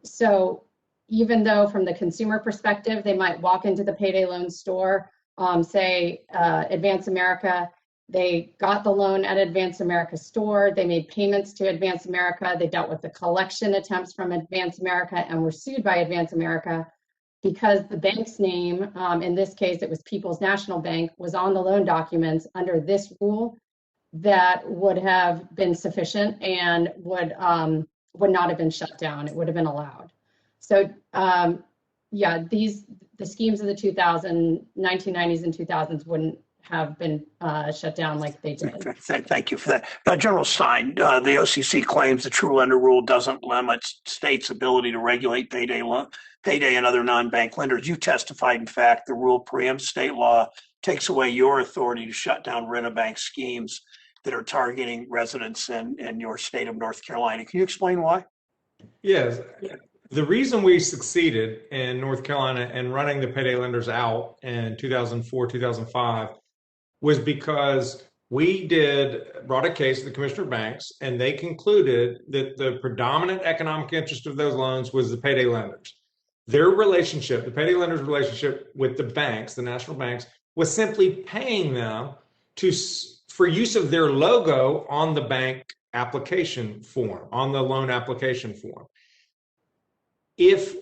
So even though from the consumer perspective, they might walk into the payday loan store, say Advance America, they got the loan at Advance America store, they made payments to Advance America, they dealt with the collection attempts from Advance America and were sued by Advance America. Because the bank's name, in this case, it was People's National Bank, was on the loan documents under this rule, that would have been sufficient and would not have been shut down. It would have been allowed. So yeah, the schemes of the 1990s and 2000s wouldn't have been shut down like they did. Thank you for that. General Stein, the OCC claims the true lender rule doesn't limit states' ability to regulate payday and other non-bank lenders. You testified, in fact, the rule preempts state law, takes away your authority to shut down Rent-a-Bank schemes that are targeting residents in your state of North Carolina. Can you explain why? Yes. The reason we succeeded in North Carolina in running the payday lenders out in 2004, 2005 was because we brought a case to the Commissioner of Banks, and they concluded that the predominant economic interest of those loans was the payday lenders. Their relationship, the payday lenders' relationship with the banks, the national banks, was simply paying them for use of their logo on the bank application form, on the loan application form. If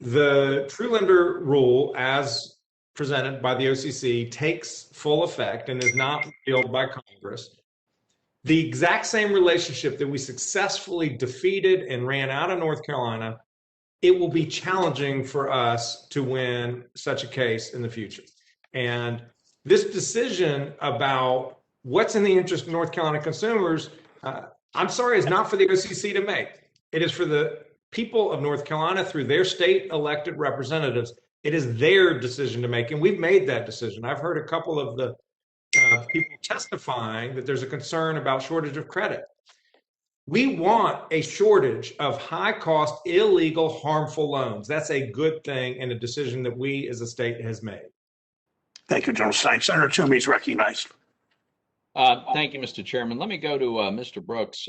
the true lender rule, as presented by the OCC, takes full effect and is not repealed by Congress, the exact same relationship that we successfully defeated and ran out of North Carolina, it will be challenging for us to win such a case in the future. And this decision about what's in the interest of North Carolina consumers, I'm sorry, is not for the OCC to make. It is for the people of North Carolina through their state elected representatives. It is their decision to make, and we've made that decision. I've heard a couple of the people testifying that there's a concern about shortage of credit. We want a shortage of high-cost, illegal, harmful loans. That's a good thing and a decision that we as a state has made. Thank you, General Stein. Senator Toomey is recognized. Thank you, Mr. Chairman. Let me go to Mr. Brooks.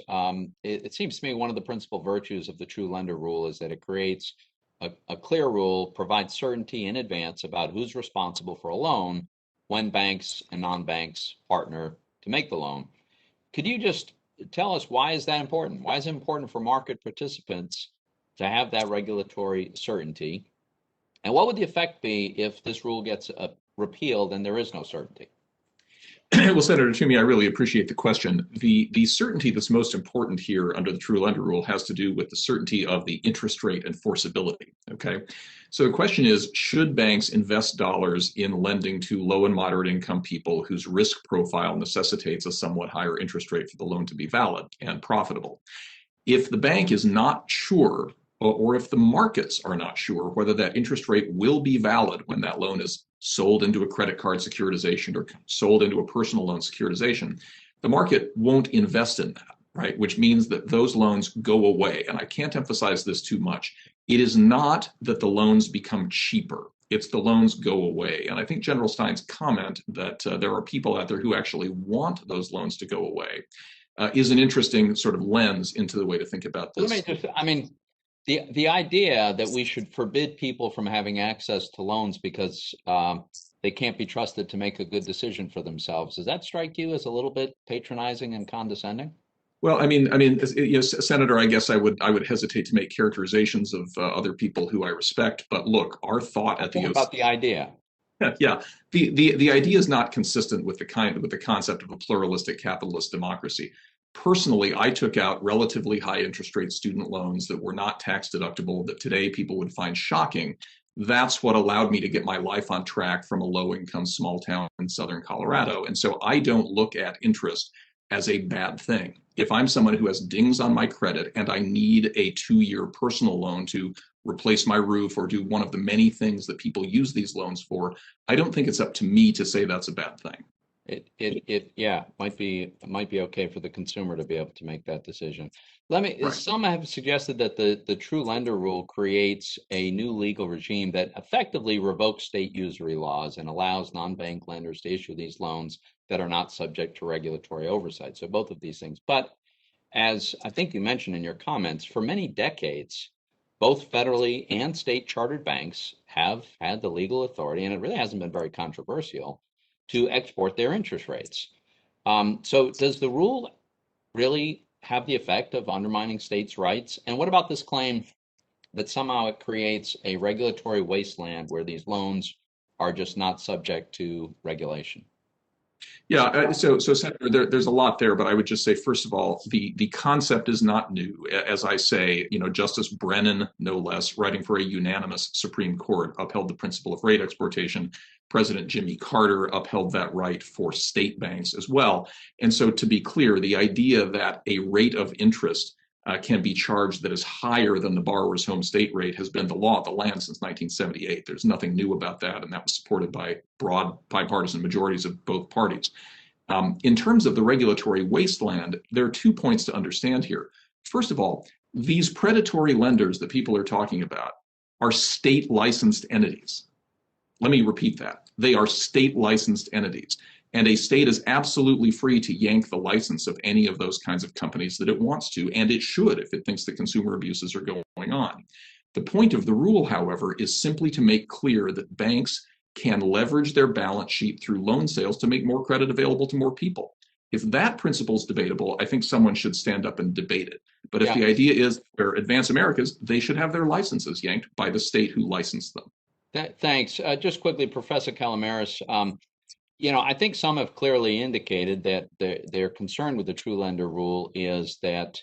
It seems to me one of the principal virtues of the true lender rule is that it creates a clear rule, provides certainty in advance about who's responsible for a loan when banks and non-banks partner to make the loan. Could you just tell us, why is that important? Why is it important for market participants to have that regulatory certainty? And what would the effect be if this rule gets repealed and there is no certainty? Well, Senator Toomey, I really appreciate the question. The certainty that's most important here under the true lender rule has to do with the certainty of the interest rate enforceability. Okay, so the question is, should banks invest dollars in lending to low and moderate income people whose risk profile necessitates a somewhat higher interest rate for the loan to be valid and profitable? If the bank is not sure, or if the markets are not sure whether that interest rate will be valid when that loan is sold into a credit card securitization or sold into a personal loan securitization, the market won't invest in that, right? Which means that those loans go away. And I can't emphasize this too much. It is not that the loans become cheaper. It's the loans go away. And I think General Stein's comment that there are people out there who actually want those loans to go away is an interesting sort of lens into the way to think about this. The idea that we should forbid people from having access to loans because they can't be trusted to make a good decision for themselves, does that strike you as a little bit patronizing and condescending? Well, Senator, I guess I would hesitate to make characterizations of other people who I respect. But look, our thought at the OCC about the idea. Yeah, the idea is not consistent with the concept of a pluralistic capitalist democracy. Personally, I took out relatively high interest rate student loans that were not tax deductible, that today people would find shocking. That's what allowed me to get my life on track from a low income small town in Southern Colorado. And so I don't look at interest as a bad thing. If I'm someone who has dings on my credit and I need a 2-year personal loan to replace my roof or do one of the many things that people use these loans for, I don't think it's up to me to say that's a bad thing. It might be okay for the consumer to be able to make that decision. Right. Some have suggested that the true lender rule creates a new legal regime that effectively revokes state usury laws and allows non-bank lenders to issue these loans that are not subject to regulatory oversight. So both of these things. But as I think you mentioned in your comments, for many decades, both federally and state chartered banks have had the legal authority, and it really hasn't been very controversial, to export their interest rates. So does the rule really have the effect of undermining states' rights? And what about this claim that somehow it creates a regulatory wasteland where these loans are just not subject to regulation? Yeah, so Senator, there's a lot there, but I would just say, first of all, the concept is not new. As I say, Justice Brennan, no less, writing for a unanimous Supreme Court, upheld the principle of rate exportation. President Jimmy Carter upheld that right for state banks as well. And so to be clear, the idea that a rate of interest can be charged that is higher than the borrower's home state rate has been the law of the land since 1978. There's nothing new about that, and that was supported by broad bipartisan majorities of both parties. In terms of the regulatory wasteland, there are 2 points to understand here. First of all, these predatory lenders that people are talking about are state licensed entities. Let me repeat that. They are state licensed entities. And a state is absolutely free to yank the license of any of those kinds of companies that it wants to, and it should if it thinks that consumer abuses are going on. The point of the rule, however, is simply to make clear that banks can leverage their balance sheet through loan sales to make more credit available to more people. If that principle is debatable, I think someone should stand up and debate it. But if the idea is for Advance Americas, they should have their licenses yanked by the state who licensed them. Thanks. Just quickly, Professor Calamaris, I think some have clearly indicated that their concern with the true lender rule is that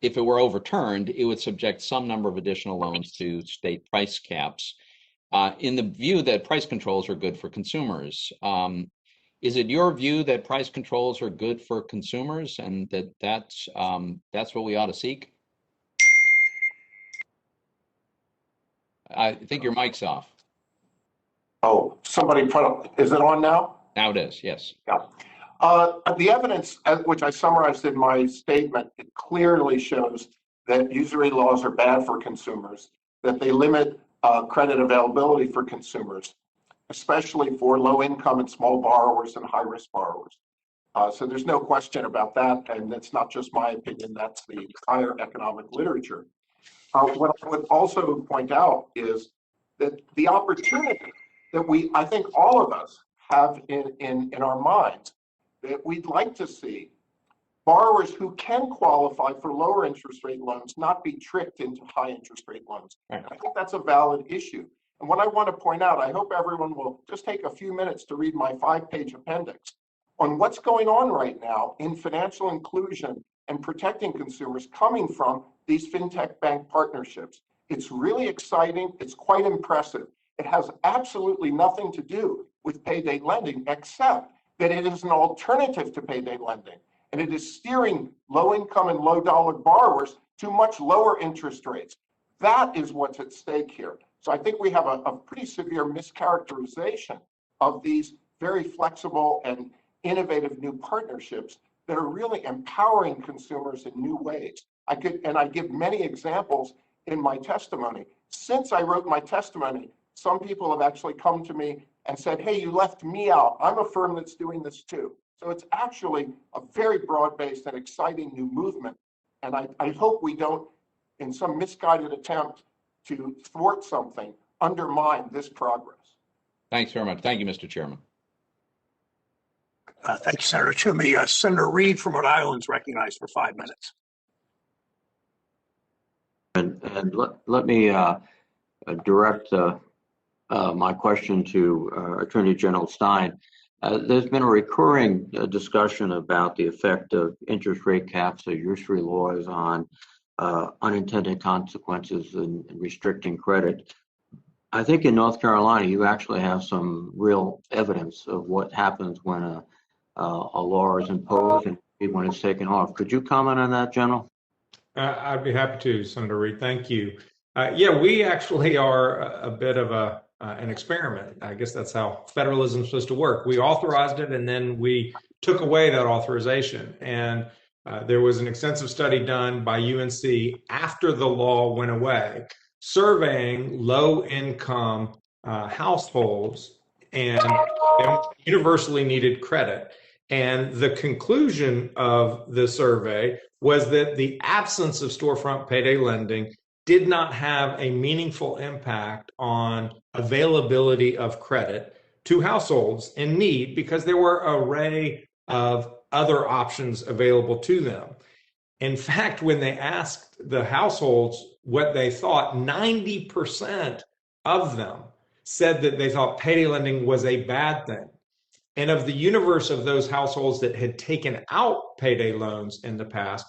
if it were overturned, it would subject some number of additional loans to state price caps. In the view that price controls are good for consumers, is it your view that price controls are good for consumers and that's what we ought to seek? I think your mic's off. Oh, is it on now? Now it is, yes. Yeah. The evidence, which I summarized in my statement, it clearly shows that usury laws are bad for consumers, that they limit credit availability for consumers, especially for low income and small borrowers and high risk borrowers. So there's no question about that. And that's not just my opinion, that's the entire economic literature. What I would also point out is that the opportunity that I think all of us have in our minds, that we'd like to see borrowers who can qualify for lower interest rate loans not be tricked into high interest rate loans. Right. I think that's a valid issue. And what I want to point out, I hope everyone will just take a few minutes to read my 5-page appendix on what's going on right now in financial inclusion and protecting consumers coming from these fintech bank partnerships. It's really exciting. It's quite impressive. It has absolutely nothing to do with payday lending, except that it is an alternative to payday lending. And it is steering low income and low dollar borrowers to much lower interest rates. That is what's at stake here. So I think we have a pretty severe mischaracterization of these very flexible and innovative new partnerships that are really empowering consumers in new ways. I give many examples in my testimony. Since I wrote my testimony, some people have actually come to me and said, hey, you left me out. I'm a firm that's doing this too. So it's actually a very broad-based and exciting new movement. And I hope we don't, in some misguided attempt to thwart something, undermine this progress. Thanks very much. Thank you, Mr. Chairman. Thank you, Senator Toomey. Senator Reed from Rhode Island is recognized for 5 minutes. And let me direct my question to Attorney General Stein. There's been a recurring discussion about the effect of interest rate caps or usury laws on unintended consequences and restricting credit. I think in North Carolina, you actually have some real evidence of what happens when a law is imposed and when it's taken off. Could you comment on that, General? I'd be happy to, Senator Reed. Thank you. Yeah, we actually are a bit of an experiment. I guess that's how federalism is supposed to work. We authorized it and then we took away that authorization. And there was an extensive study done by UNC after the law went away, surveying low-income households and universally needed credit. And the conclusion of the survey was that the absence of storefront payday lending did not have a meaningful impact on availability of credit to households in need because there were an array of other options available to them. In fact, when they asked the households what they thought, 90% of them said that they thought payday lending was a bad thing. And of the universe of those households that had taken out payday loans in the past,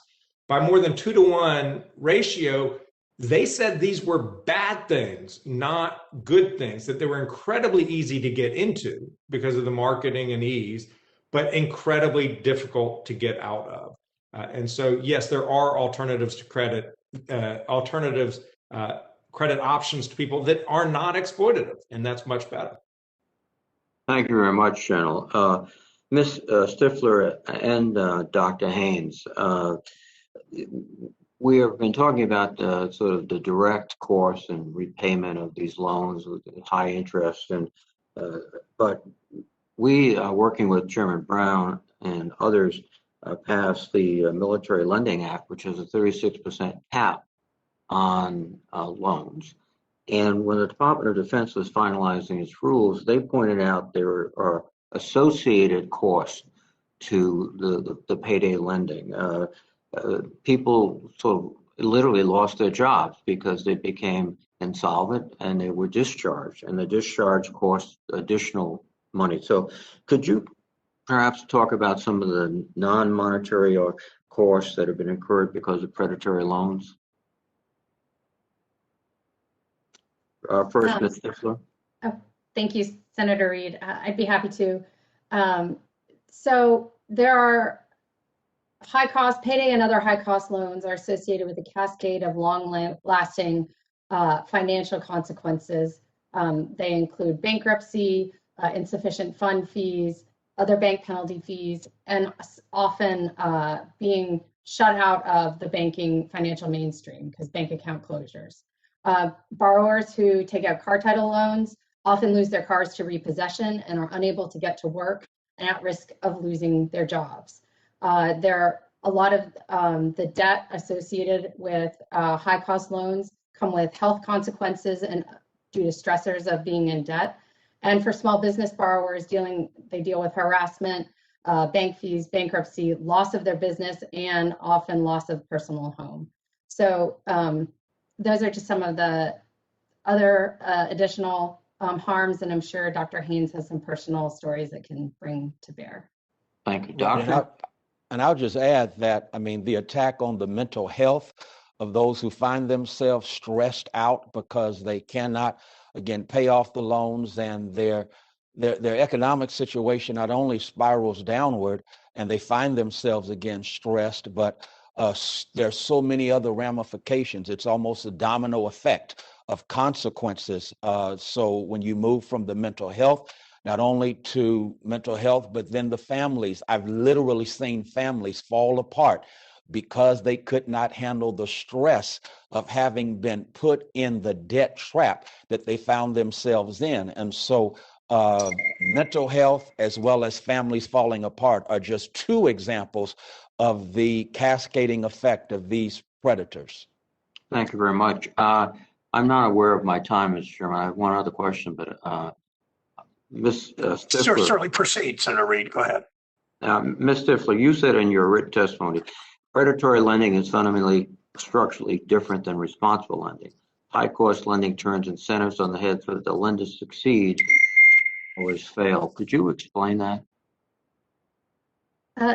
by more than 2-to-1 ratio, they said these were bad things, not good things, that they were incredibly easy to get into because of the marketing and ease, but incredibly difficult to get out of. And so, yes, there are alternatives to credit, credit options to people that are not exploitative, and that's much better. Thank you very much, General. Ms. Stifler and Dr. Haynes, we have been talking about sort of the direct course and repayment of these loans with high interest, but we, working with Chairman Brown and others, passed the Military Lending Act, which has a 36% cap on loans. And when the Department of Defense was finalizing its rules, they pointed out there are associated costs to the payday lending. People sort of literally lost their jobs because they became insolvent and they were discharged, and the discharge cost additional money. So could you perhaps talk about some of the non-monetary or costs that have been incurred because of predatory loans? First, Ms. Stifler. Thank you, Senator Reed. I'd be happy to. So there are high cost payday and other high cost loans are associated with a cascade of long lasting financial consequences. They include bankruptcy, insufficient fund fees, other bank penalty fees, and often being shut out of the banking financial mainstream because bank account closures. Borrowers who take out car title loans often lose their cars to repossession and are unable to get to work and at risk of losing their jobs. There are a lot of the debt associated with high cost loans come with health consequences and due to stressors of being in debt. And for small business borrowers, they deal with harassment, bank fees, bankruptcy, loss of their business, and often loss of personal home. So those are just some of the other additional harms, and I'm sure Dr. Haynes has some personal stories that can bring to bear. Thank you, Doctor. And I'll just add that, I mean, the attack on the mental health of those who find themselves stressed out because they cannot, again, pay off the loans, and their economic situation not only spirals downward and they find themselves again stressed, but there's so many other ramifications. It's almost a domino effect of consequences. So when you move from the mental health, not only to mental health, but then the families. I've literally seen families fall apart because they could not handle the stress of having been put in the debt trap that they found themselves in. And so mental health as well as families falling apart are just two examples of the cascading effect of these predators. Thank you very much. I'm not aware of my time, Mr. Chairman. I have one other question, but Ms. Stifler. Certainly proceed, Senator Reed. Go ahead. Ms. Stifler, you said in your written testimony, predatory lending is fundamentally structurally different than responsible lending. High-cost lending turns incentives on the head so that the lenders succeed or fail. Could you explain that?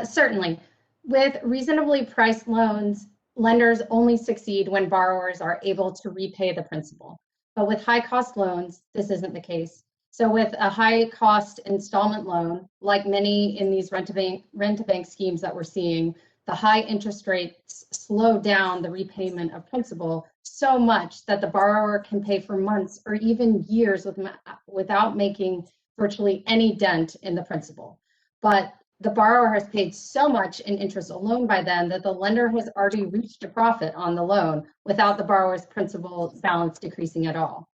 Certainly. With reasonably priced loans, lenders only succeed when borrowers are able to repay the principal. But with high-cost loans, this isn't the case. So with a high-cost installment loan, like many in these rent-a-bank schemes that we're seeing, the high interest rates slow down the repayment of principal so much that the borrower can pay for months or even years without making virtually any dent in the principal. But the borrower has paid so much in interest alone by then that the lender has already reached a profit on the loan without the borrower's principal balance decreasing at all.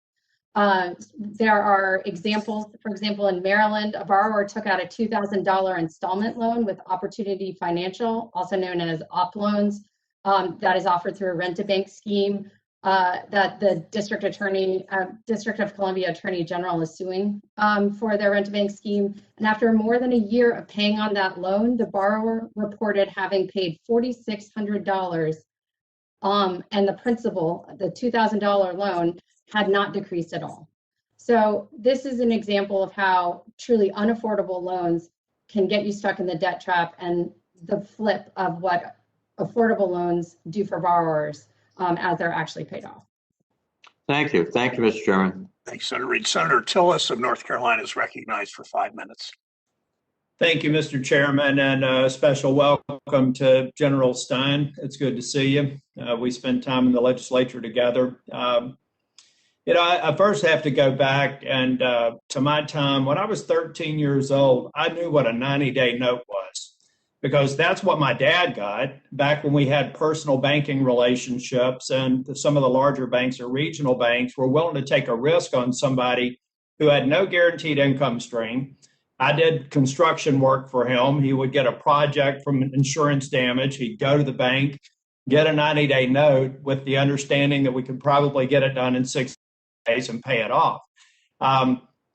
There are examples, for example, in Maryland, a borrower took out a $2,000 installment loan with Opportunity Financial, also known as OP loans, that is offered through a rent-a-bank scheme that the District of Columbia Attorney General is suing for their rent-a-bank scheme. And after more than a year of paying on that loan, the borrower reported having paid $4,600 and the principal, the $2,000 loan, had not decreased at all. So this is an example of how truly unaffordable loans can get you stuck in the debt trap, and the flip of what affordable loans do for borrowers as they're actually paid off. Thank you. Thank you, Mr. Chairman. Thanks, Senator Reed. Senator Tillis of North Carolina is recognized for 5 minutes. Thank you, Mr. Chairman, and a special welcome to General Stein. It's good to see you. We spent time in the legislature together. I first have to go back and to my time when I was 13 years old. I knew what a 90-day note was because that's what my dad got back when we had personal banking relationships, and some of the larger banks or regional banks were willing to take a risk on somebody who had no guaranteed income stream, I did construction work for him. He would get a project from insurance damage. He'd go to the bank, get a 90-day note with the understanding that we could probably get it done in 6 days and pay it off.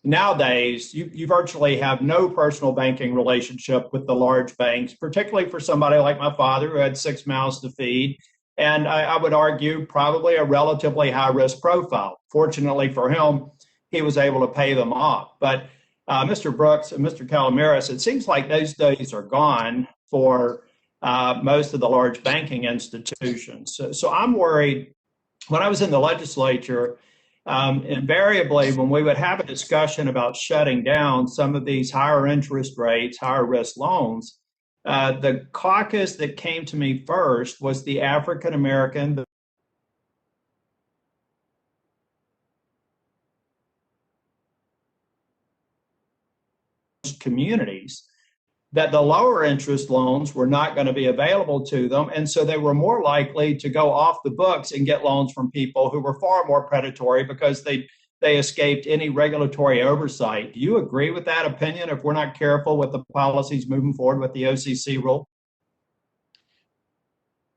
Nowadays, you virtually have no personal banking relationship with the large banks, particularly for somebody like my father who had 6 mouths to feed. And I would argue probably a relatively high risk profile. Fortunately for him, he was able to pay them off. But Mr. Brooks and Mr. Calamiris, it seems like those days are gone for most of the large banking institutions. So I'm worried. When I was in the legislature, invariably, when we would have a discussion about shutting down some of these higher interest rates, higher risk loans, the caucus that came to me first was the African American, communities, that the lower interest loans were not going to be available to them. And so they were more likely to go off the books and get loans from people who were far more predatory because they escaped any regulatory oversight. Do you agree with that opinion if we're not careful with the policies moving forward with the OCC rule?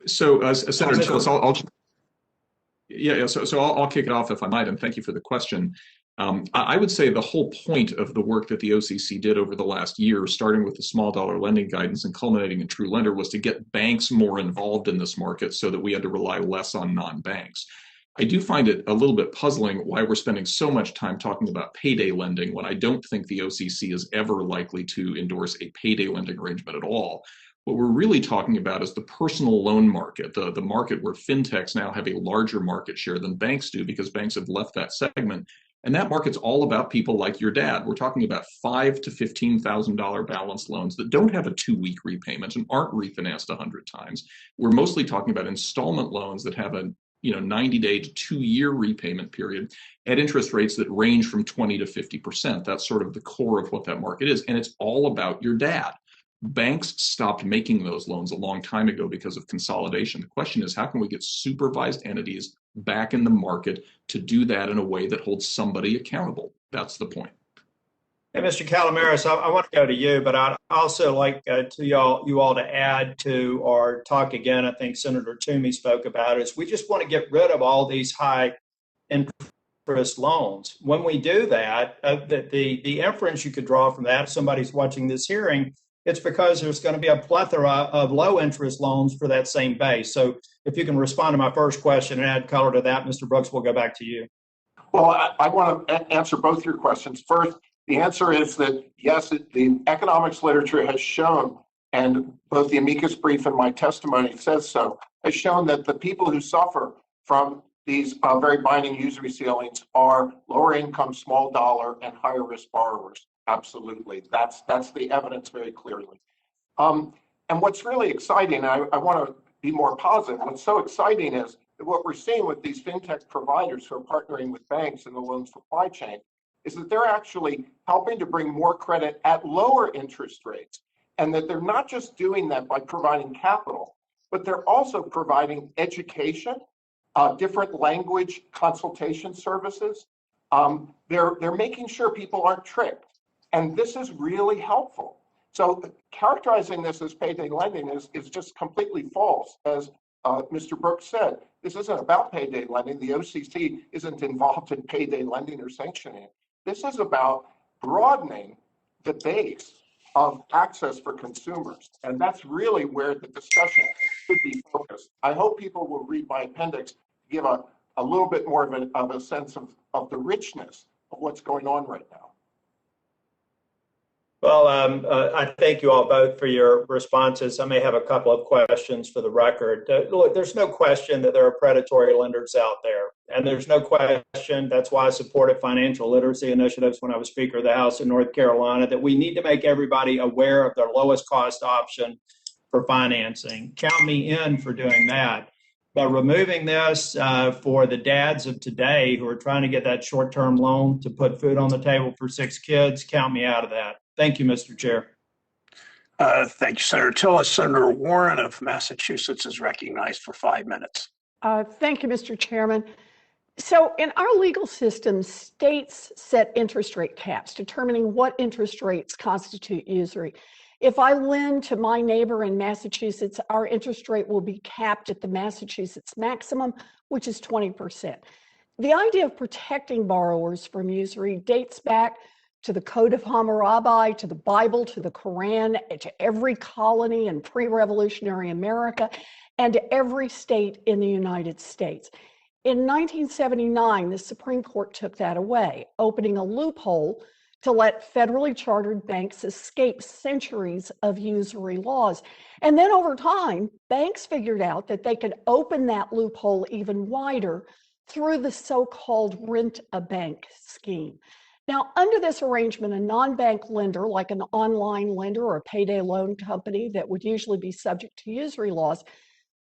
So, Senator Tillis, I'll kick it off if I might, and thank you for the question. I would say the whole point of the work that the OCC did over the last year, starting with the small dollar lending guidance and culminating in True Lender, was to get banks more involved in this market so that we had to rely less on non-banks. I do find it a little bit puzzling why we're spending so much time talking about payday lending when I don't think the OCC is ever likely to endorse a payday lending arrangement at all. What we're really talking about is the personal loan market, the market where fintechs now have a larger market share than banks do because banks have left that segment. And that market's all about people like your dad. We're talking about $5,000 to $15,000 balance loans that don't have a 2-week repayment and aren't refinanced 100 times. We're mostly talking about installment loans that have a 90-day to 2-year repayment period at interest rates that range from 20 to 50%. That's sort of the core of what that market is. And it's all about your dad. Banks stopped making those loans a long time ago because of consolidation. The question is, how can we get supervised entities back in the market to do that in a way that holds somebody accountable? That's the point. Hey, Mr. Calamiris, I want to go to you, but I'd also like you all to add to or talk again. I think Senator Toomey spoke about it. Is we just want to get rid of all these high interest loans. When we do that, the inference you could draw from that, if somebody's watching this hearing, it's because there's going to be a plethora of low interest loans for that same base. So if you can respond to my first question and add color to that, Mr. Brooks, we'll go back to you. Well, I want to answer both your questions. First, the answer is that, yes, the economics literature has shown, and both the amicus brief and my testimony says so, has shown that the people who suffer from these very binding usury ceilings are lower income, small dollar, and higher risk borrowers. Absolutely. That's the evidence very clearly. And what's really exciting, I want to be more positive, what's so exciting is that what we're seeing with these fintech providers who are partnering with banks in the loan supply chain is that they're actually helping to bring more credit at lower interest rates, and that they're not just doing that by providing capital, but they're also providing education, different language consultation services. They're making sure people aren't tricked. And this is really helpful. So characterizing this as payday lending is just completely false. As Mr. Brooks said, this isn't about payday lending. The OCC isn't involved in payday lending or sanctioning it. This is about broadening the base of access for consumers. And that's really where the discussion should be focused. I hope people will read my appendix to give a little bit more of a sense of the richness of what's going on right now. Well, I thank you all both for your responses. I may have a couple of questions for the record. Look, there's no question that there are predatory lenders out there. And there's no question, that's why I supported financial literacy initiatives when I was Speaker of the House in North Carolina, that we need to make everybody aware of their lowest cost option for financing. Count me in for doing that. But removing this for the dads of today who are trying to get that short-term loan to put food on the table for 6 kids, count me out of that. Thank you, Mr. Chair. Thank you, Senator Tillis. Senator Warren of Massachusetts is recognized for 5 minutes. Thank you, Mr. Chairman. So in our legal system, states set interest rate caps, determining what interest rates constitute usury. If I lend to my neighbor in Massachusetts, our interest rate will be capped at the Massachusetts maximum, which is 20%. The idea of protecting borrowers from usury dates back to the Code of Hammurabi, to the Bible, to the Quran, to every colony in pre-revolutionary America, and to every state in the United States. In 1979, the Supreme Court took that away, opening a loophole to let federally chartered banks escape centuries of usury laws. And then over time, banks figured out that they could open that loophole even wider through the so-called Rent-a-Bank scheme. Now, under this arrangement, a non-bank lender, like an online lender or a payday loan company that would usually be subject to usury laws,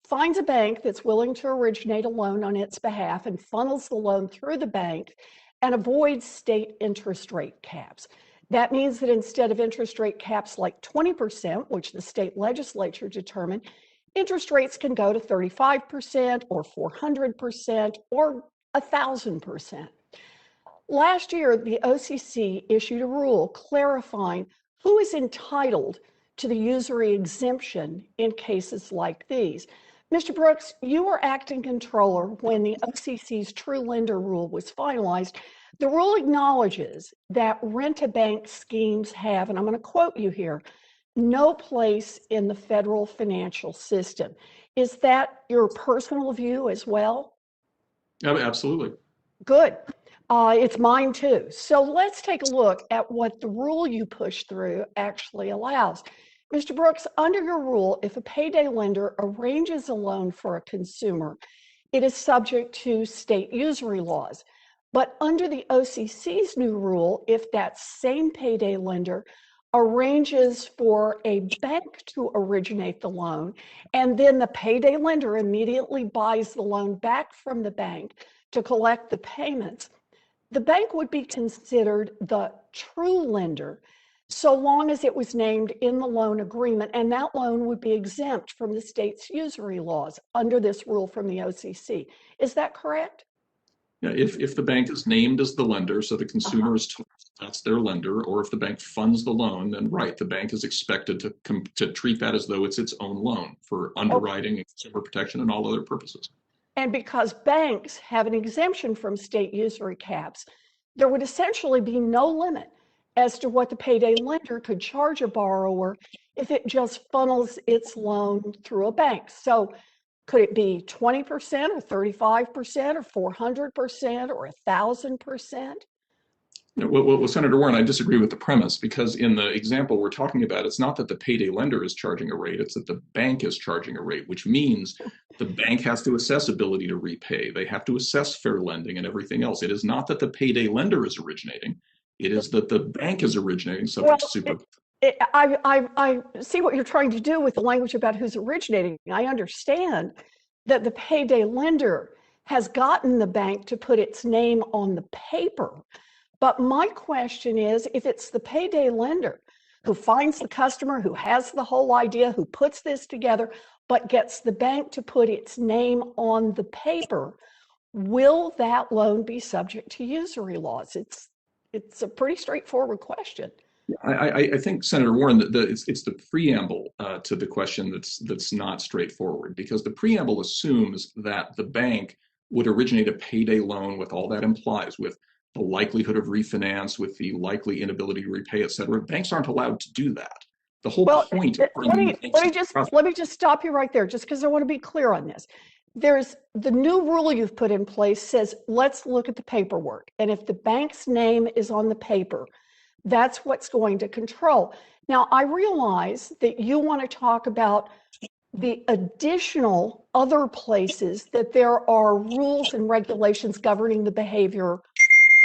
finds a bank that's willing to originate a loan on its behalf and funnels the loan through the bank and avoids state interest rate caps. That means that instead of interest rate caps like 20%, which the state legislature determined, interest rates can go to 35% or 400% or 1,000%. Last year, the OCC issued a rule clarifying who is entitled to the usury exemption in cases like these. Mr. Brooks, you were acting controller when the OCC's true lender rule was finalized. The rule acknowledges that rent-a-bank schemes have, and I'm going to quote you here, no place in the federal financial system. Is that your personal view as well? Absolutely. Good. It's mine too. So let's take a look at what the rule you pushed through actually allows. Mr. Brooks, under your rule, if a payday lender arranges a loan for a consumer, it is subject to state usury laws. But under the OCC's new rule, if that same payday lender arranges for a bank to originate the loan, and then the payday lender immediately buys the loan back from the bank to collect the payments, the bank would be considered the true lender so long as it was named in the loan agreement, and that loan would be exempt from the state's usury laws under this rule from the OCC. Is that correct? Yeah, if the bank is named as the lender, so the consumer is told that's their lender, or if the bank funds the loan, then right, the bank is expected to treat that as though it's its own loan for underwriting and consumer protection and all other purposes. And because banks have an exemption from state usury caps, there would essentially be no limit as to what the payday lender could charge a borrower if it just funnels its loan through a bank. So could it be 20% or 35% or 400% or 1,000%? Well, Senator Warren, I disagree with the premise, because in the example we're talking about, it's not that the payday lender is charging a rate, it's that the bank is charging a rate, which means the bank has to assess ability to repay. They have to assess fair lending and everything else. It is not that the payday lender is originating. It is that the bank is originating subject to super. I see what you're trying to do with the language about who's originating. I understand that the payday lender has gotten the bank to put its name on the paper. But my question is, if it's the payday lender who finds the customer, who has the whole idea, who puts this together, but gets the bank to put its name on the paper, will that loan be subject to usury laws? It's a pretty straightforward question. I think, Senator Warren, that it's the preamble to the question that's not straightforward, because the preamble assumes that the bank would originate a payday loan with all that implies, with the likelihood of refinance, with the likely inability to repay, et cetera. Banks aren't allowed to do that. The whole point of bringing let me just stop you right there, just because I want to be clear on this. There's the new rule you've put in place says, let's look at the paperwork. And if the bank's name is on the paper, that's what's going to control. Now, I realize that you want to talk about the additional other places that there are rules and regulations governing the behavior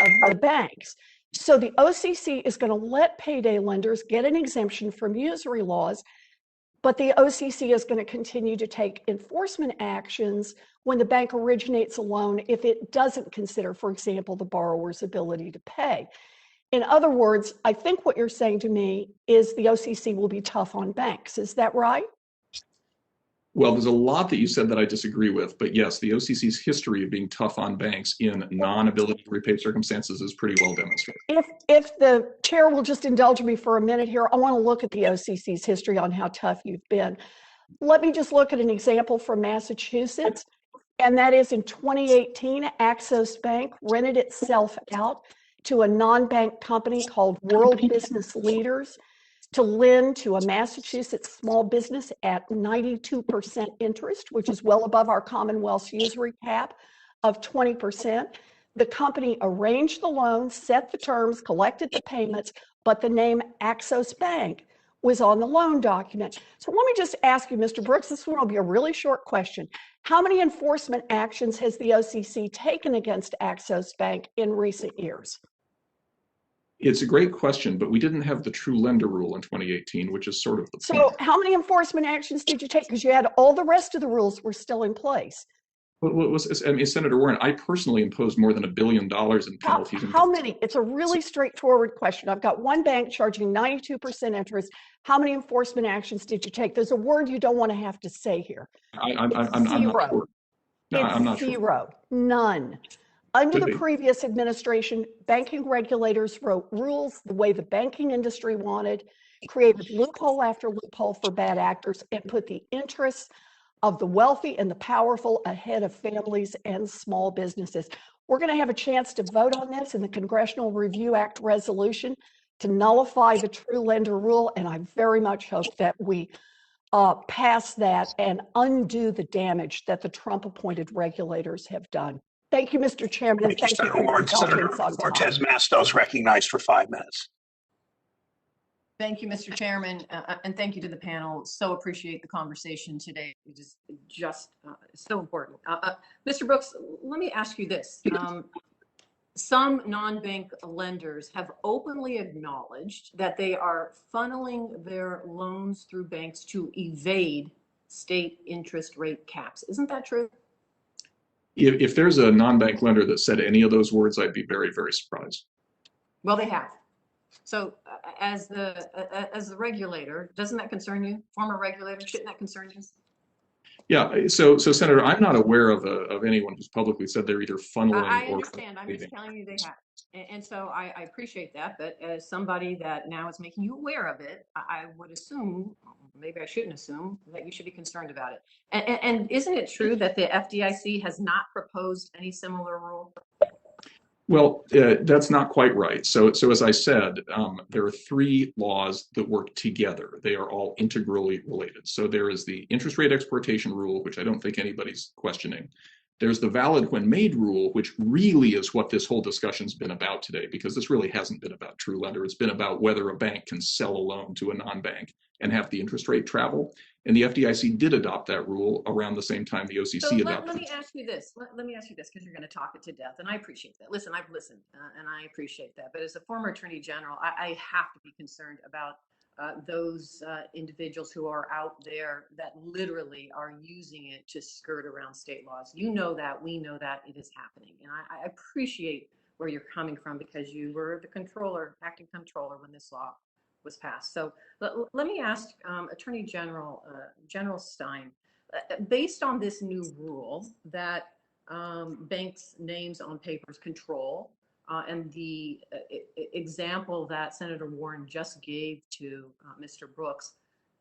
of the banks. So the OCC is going to let payday lenders get an exemption from usury laws, but the OCC is going to continue to take enforcement actions when the bank originates a loan if it doesn't consider, for example, the borrower's ability to pay. In other words, I think what you're saying to me is the OCC will be tough on banks. Is that right? Well, there's a lot that you said that I disagree with, but yes, the OCC's history of being tough on banks in non-ability to repay circumstances is pretty well demonstrated. If the chair will just indulge me for a minute here, I want to look at the OCC's history on how tough you've been. Let me just look at an example from Massachusetts, and that is in 2018, Axos Bank rented itself out to a non-bank company called World Business Leaders to lend to a Massachusetts small business at 92% interest, which is well above our Commonwealth's usury cap of 20%. The company arranged the loan, set the terms, collected the payments, but the name Axos Bank was on the loan document. So let me just ask you, Mr. Brooks, this one will be a really short question. How many enforcement actions has the OCC taken against Axos Bank in recent years? It's a great question, but we didn't have the true lender rule in 2018, which is sort of the point. So how many enforcement actions did you take? Because you had all the rest of the rules were still in place. Senator Warren, I personally imposed more than $1 billion in penalties. How many? It's a really straightforward question. I've got one bank charging 92% interest. How many enforcement actions did you take? There's a word you don't want to have to say here. I'm not sure. No, I'm not sure. Zero. None. Under the previous administration, banking regulators wrote rules the way the banking industry wanted, created loophole after loophole for bad actors, and put the interests of the wealthy and the powerful ahead of families and small businesses. We're going to have a chance to vote on this in the Congressional Review Act resolution to nullify the true lender rule, and I very much hope that we pass that and undo the damage that the Trump-appointed regulators have done. Thank you, Mr. Chairman, and thank you for your indulgence on time. Cortez Masto recognized for 5 minutes. Thank you, Mr. Chairman, and thank you to the panel. So appreciate the conversation today. It is just so important. Mr. Brooks, let me ask you this. Some non-bank lenders have openly acknowledged that they are funneling their loans through banks to evade state interest rate caps. Isn't that true? If there's a non-bank lender that said any of those words, I'd be very, very surprised. Well, they have. So as the regulator, doesn't that concern you? Former regulator, shouldn't that concern you? Yeah, so Senator, I'm not aware of anyone who's publicly said they're either funneling I or understand. I'm just telling you they have. And so I appreciate that. But as somebody that now is making you aware of it, I would assume, maybe I shouldn't assume, that you should be concerned about it. And isn't it true that the FDIC has not proposed any similar rule? Well, that's not quite right. So as I said, there are 3 laws that work together. They are all integrally related. So there is the interest rate exportation rule, which I don't think anybody's questioning. There's the valid when made rule, which really is what this whole discussion's been about today, because this really hasn't been about true lender. It's been about whether a bank can sell a loan to a non-bank and have the interest rate travel. And the FDIC did adopt that rule around the same time the OCC adopted it. Let me ask you this. Let me ask you this, because you're going to talk it to death, and I appreciate that. Listen, I've listened, and I appreciate that. But as a former Attorney General, I have to be concerned about those individuals who are out there that literally are using it to skirt around state laws. You know that, we know that, it is happening. And I appreciate where you're coming from, because you were the controller, acting controller, when this law was passed. So let me ask Attorney General Stein, based on this new rule that banks' names on papers control, and the example that Senator Warren just gave to Mr. Brooks,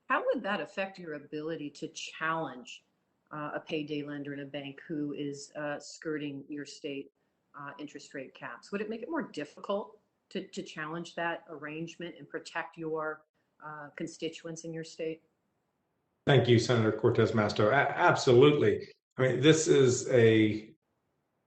how would that affect your ability to challenge a payday lender in a bank who is skirting your state interest rate caps? Would it make it more difficult to challenge that arrangement and protect your constituents in your state? Thank you, Senator Cortez Masto. Absolutely. I mean, this is a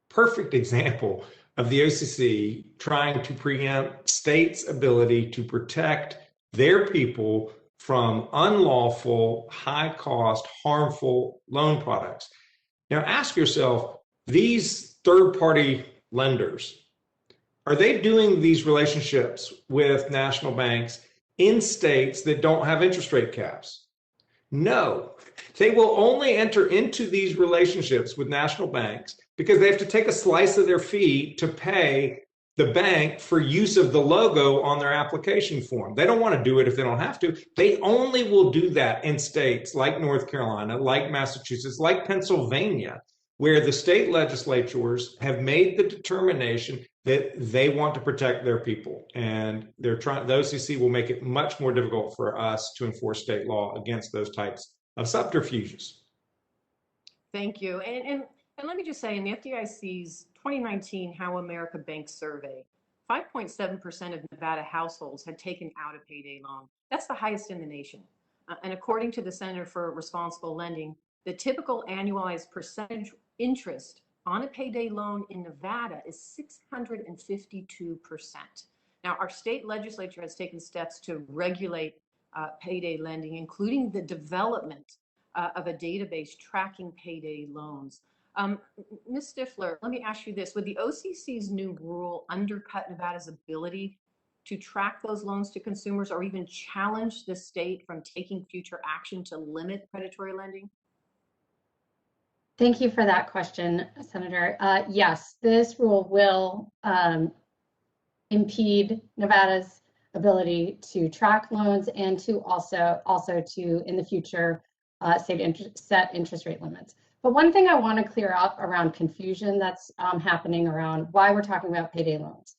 perfect example of the OCC trying to preempt states' ability to protect their people from unlawful, high-cost, harmful loan products. Now, ask yourself, these third-party lenders, are they doing these relationships with national banks in states that don't have interest rate caps? No, they will only enter into these relationships with national banks because they have to take a slice of their fee to pay the bank for use of the logo on their application form. They don't want to do it if they don't have to. They only will do that in states like North Carolina, like Massachusetts, like Pennsylvania, where the state legislatures have made the determination that they want to protect their people. And they're trying, the OCC will make it much more difficult for us to enforce state law against those types of subterfuges. Thank you. And let me just say, in the FDIC's 2019 How America Banks survey, 5.7% of Nevada households had taken out a payday loan. That's the highest in the nation. And according to the Center for Responsible Lending, the typical annualized percentage interest on a payday loan in Nevada is 652%. Now, our state legislature has taken steps to regulate payday lending, including the development of a database tracking payday loans. Ms. Stifler, let me ask you this. Would the OCC's new rule undercut Nevada's ability to track those loans to consumers or even challenge the state from taking future action to limit predatory lending? Thank you for that question, Senator. Yes, this rule will impede Nevada's ability to track loans and to also to, in the future, set interest rate limits. But one thing I want to clear up around confusion that's happening around why we're talking about payday loans.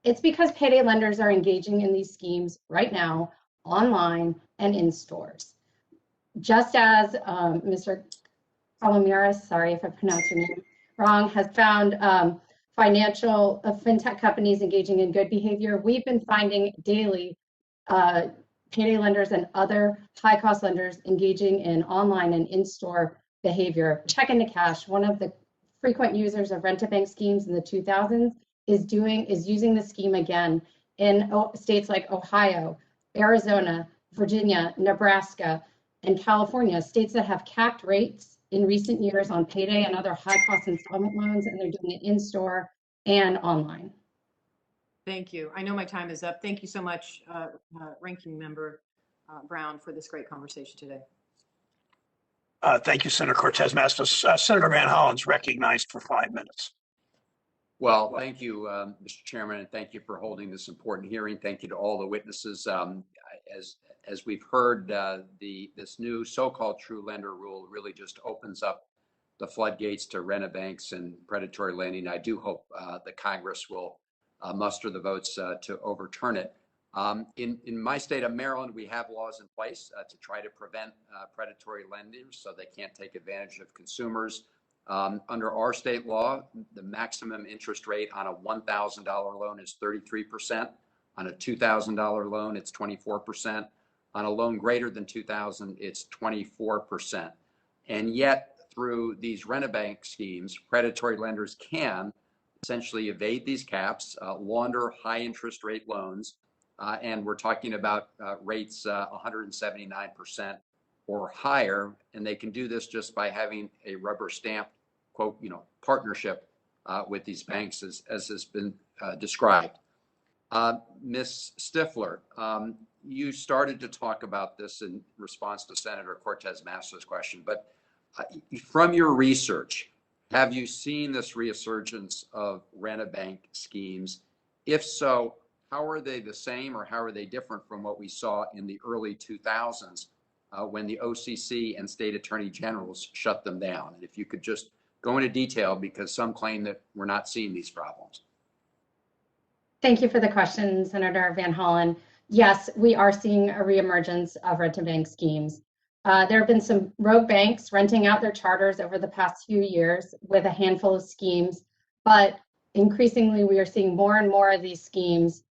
It's because payday lenders are engaging in these schemes right now, online and in stores. Just as Mr. Palomiras, sorry if I pronounced your name wrong, has found fintech companies engaging in good behavior, we've been finding daily payday lenders and other high-cost lenders engaging in online and in-store behavior. Check into cash, one of the frequent users of Rent-a-Bank schemes in the 2000s, is using the scheme again in states like Ohio, Arizona, Virginia, Nebraska, and California, states that have capped rates in recent years on payday and other high-cost installment loans, and they're doing it in-store and online. Thank you. I know my time is up. Thank you so much, Ranking Member Brown, for this great conversation today. Thank you, Senator Cortez Masto. Senator Van Hollen's recognized for 5 minutes. Well, thank you, Mr. Chairman, and thank you for holding this important hearing. Thank you to all the witnesses. As we've heard, this new so-called true lender rule really just opens up the floodgates to rent-a-banks and predatory lending. I do hope the Congress will muster the votes to overturn it. In my state of Maryland, we have laws in place to try to prevent predatory lenders so they can't take advantage of consumers. Under our state law, the maximum interest rate on a $1,000 loan is 33%. On a $2,000 loan, it's 24%. On a loan greater than $2,000, it's 24%. And yet, through these rent-a-bank schemes, predatory lenders can essentially evade these caps, launder high interest rate loans, and we're talking about rates 179% or higher, and they can do this just by having a rubber stamp, quote, partnership with these banks, as has been described. Ms. Stifler, you started to talk about this in response to Senator Cortez Masto's question, but from your research, have you seen this resurgence of rent-a-bank schemes? If so, how are they the same or how are they different from what we saw in the early 2000s when the OCC and state attorney generals shut them down? And if you could just go into detail, because some claim that we're not seeing these problems. Thank you for the question, Senator Van Hollen. Yes, we are seeing a reemergence of rent-a-bank schemes. There have been some rogue banks renting out their charters over the past few years with a handful of schemes, but increasingly we are seeing more and more of these schemes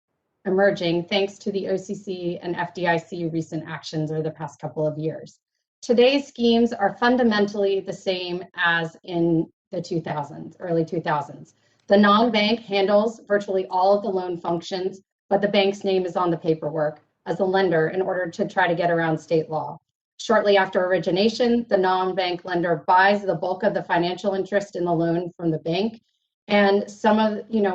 emerging thanks to the OCC and FDIC recent actions over the past couple of years. Today's schemes are fundamentally the same as in the 2000s, early 2000s. The non-bank handles virtually all of the loan functions, but the bank's name is on the paperwork as a lender in order to try to get around state law. Shortly after origination, the non-bank lender buys the bulk of the financial interest in the loan from the bank. And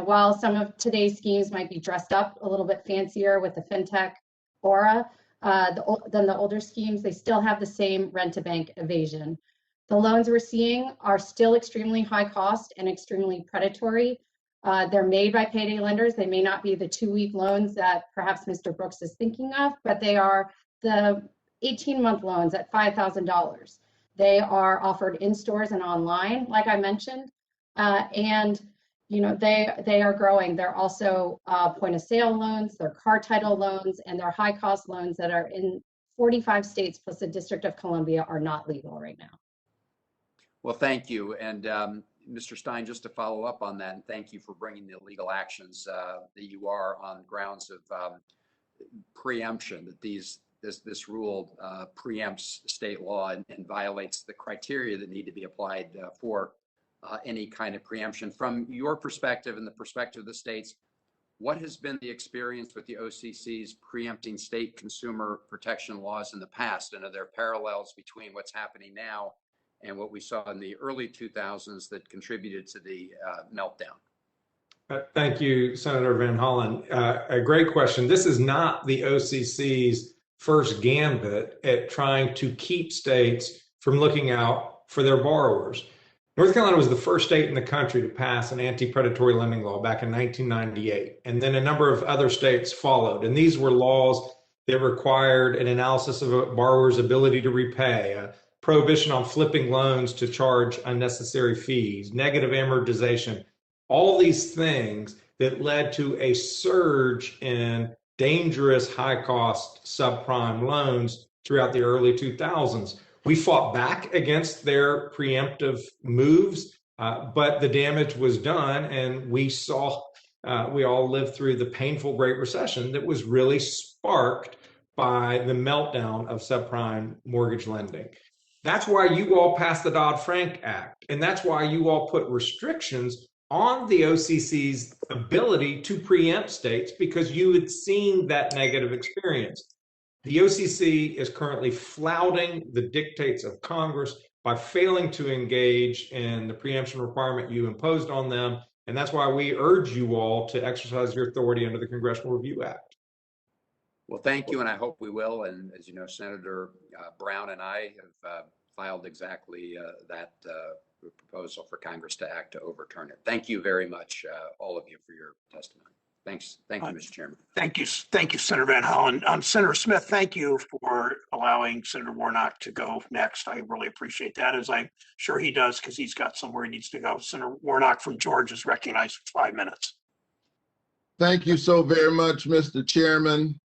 while some of today's schemes might be dressed up a little bit fancier with the fintech aura than the older schemes, they still have the same rent-a-bank evasion. The loans we're seeing are still extremely high cost and extremely predatory. They're made by payday lenders. They may not be the 2-week loans that perhaps Mr. Brooks is thinking of, but they are the 18-month loans at $5,000. They are offered in stores and online, like I mentioned, and they are growing. They're also point of sale loans, they're car title loans, and they're high cost loans that are in 45 states plus the District of Columbia are not legal right now. Well, thank you. And Mr. Stein, just to follow up on that, and thank you for bringing the legal actions that you are on grounds of preemption, that this rule preempts state law and violates the criteria that need to be applied for any kind of preemption. From your perspective and the perspective of the states, what has been the experience with the OCC's preempting state consumer protection laws in the past? And are there parallels between what's happening now and what we saw in the early 2000s that contributed to the meltdown? Thank you, Senator Van Hollen. A great question. This is not the OCC's first gambit at trying to keep states from looking out for their borrowers. North Carolina was the first state in the country to pass an anti-predatory lending law back in 1998, and then a number of other states followed. And these were laws that required an analysis of a borrower's ability to repay, a prohibition on flipping loans to charge unnecessary fees, negative amortization, all these things that led to a surge in dangerous high-cost subprime loans throughout the early 2000s. We fought back against their preemptive moves, but the damage was done, and we all lived through the painful Great Recession that was really sparked by the meltdown of subprime mortgage lending. That's why you all passed the Dodd-Frank Act, and that's why you all put restrictions on the OCC's ability to preempt states, because you had seen that negative experience. The OCC is currently flouting the dictates of Congress by failing to engage in the preemption requirement you imposed on them. And that's why we urge you all to exercise your authority under the Congressional Review Act. Well, thank you, and I hope we will. And as you know, Senator Brown and I have filed exactly that proposal for Congress to act to overturn it. Thank you very much, all of you, for your testimony. Thanks. Thank you, Mr. Chairman. Thank you, Senator Van Hollen. Senator Smith, thank you for allowing Senator Warnock to go next. I really appreciate that, as I'm sure he does, because he's got somewhere he needs to go. Senator Warnock from Georgia is recognized for 5 minutes. Thank you so very much, Mr. Chairman.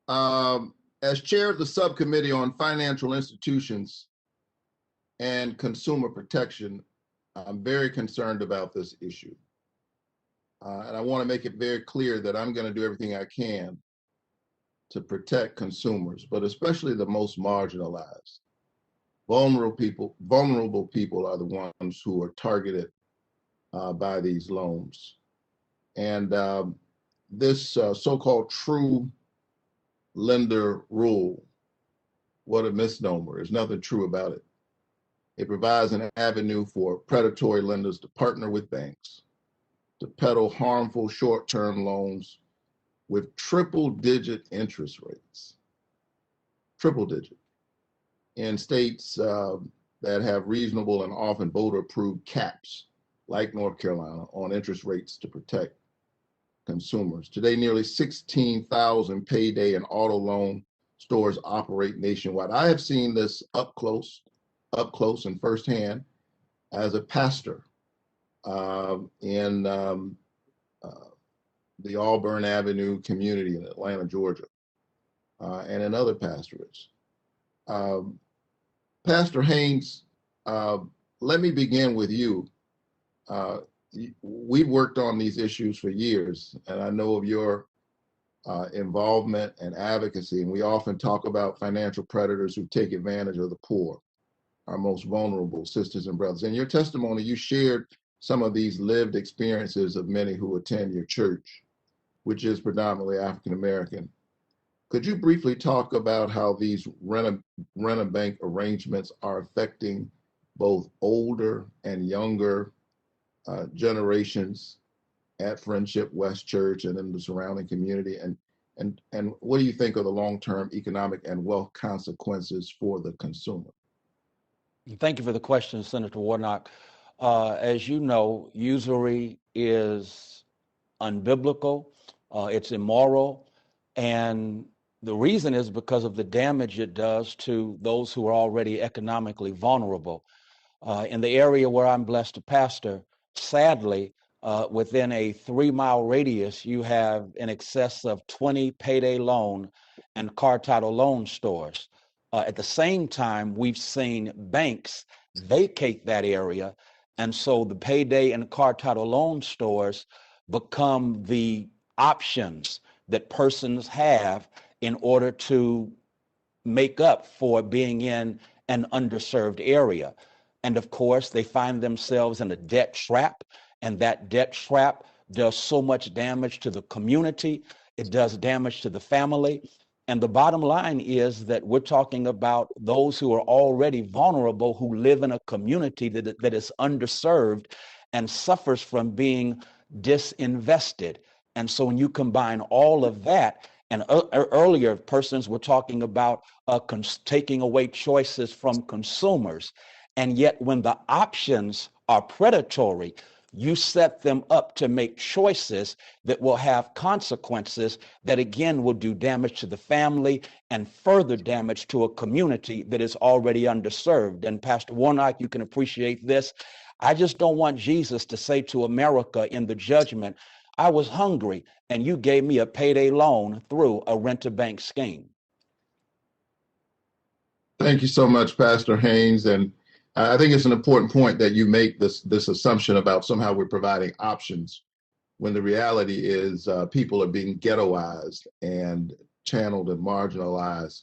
As chair of the subcommittee on financial institutions and consumer protection, I'm very concerned about this issue. And I want to make it very clear that I'm going to do everything I can to protect consumers, but especially the most marginalized. Vulnerable people are the ones who are targeted by these loans. And this so-called true lender rule, what a misnomer. There's nothing true about it. It provides an avenue for predatory lenders to partner with banks to peddle harmful short-term loans with triple-digit interest rates, triple-digit, in states that have reasonable and often voter-approved caps, like North Carolina, on interest rates to protect consumers. Today, nearly 16,000 payday and auto loan stores operate nationwide. I have seen this up close and firsthand as a pastor in the Auburn Avenue community in Atlanta, Georgia, and in other pastorates. Pastor Haynes, let me begin with you. We've worked on these issues for years, and I know of your involvement and advocacy, and we often talk about financial predators who take advantage of the poor, our most vulnerable sisters and brothers. In your testimony, you shared some of these lived experiences of many who attend your church, which is predominantly African-American. Could you briefly talk about how these Rent-a-Bank arrangements are affecting both older and younger generations at Friendship West Church and in the surrounding community? And what do you think are the long-term economic and wealth consequences for the consumer? Thank you for the question, Senator Warnock. As you know, usury is unbiblical, it's immoral, and the reason is because of the damage it does to those who are already economically vulnerable. In the area where I'm blessed to pastor, sadly, within a 3-mile radius, you have in excess of 20 payday loan and car title loan stores. At the same time, we've seen banks vacate that area, and so the payday and car title loan stores become the options that persons have in order to make up for being in an underserved area. And of course, they find themselves in a debt trap, and that debt trap does so much damage to the community. It does damage to the family. And the bottom line is that we're talking about those who are already vulnerable, who live in a community that is underserved and suffers from being disinvested. And so when you combine all of that, and earlier persons were talking about taking away choices from consumers. And yet when the options are predatory, you set them up to make choices that will have consequences that again will do damage to the family and further damage to a community that is already underserved. And Pastor Warnock, you can appreciate this. I just don't want Jesus to say to America in the judgment, I was hungry and you gave me a payday loan through a rent-a-bank scheme. Thank you so much, Pastor Haynes. And I think it's an important point that you make this assumption about somehow we're providing options when the reality is people are being ghettoized and channeled and marginalized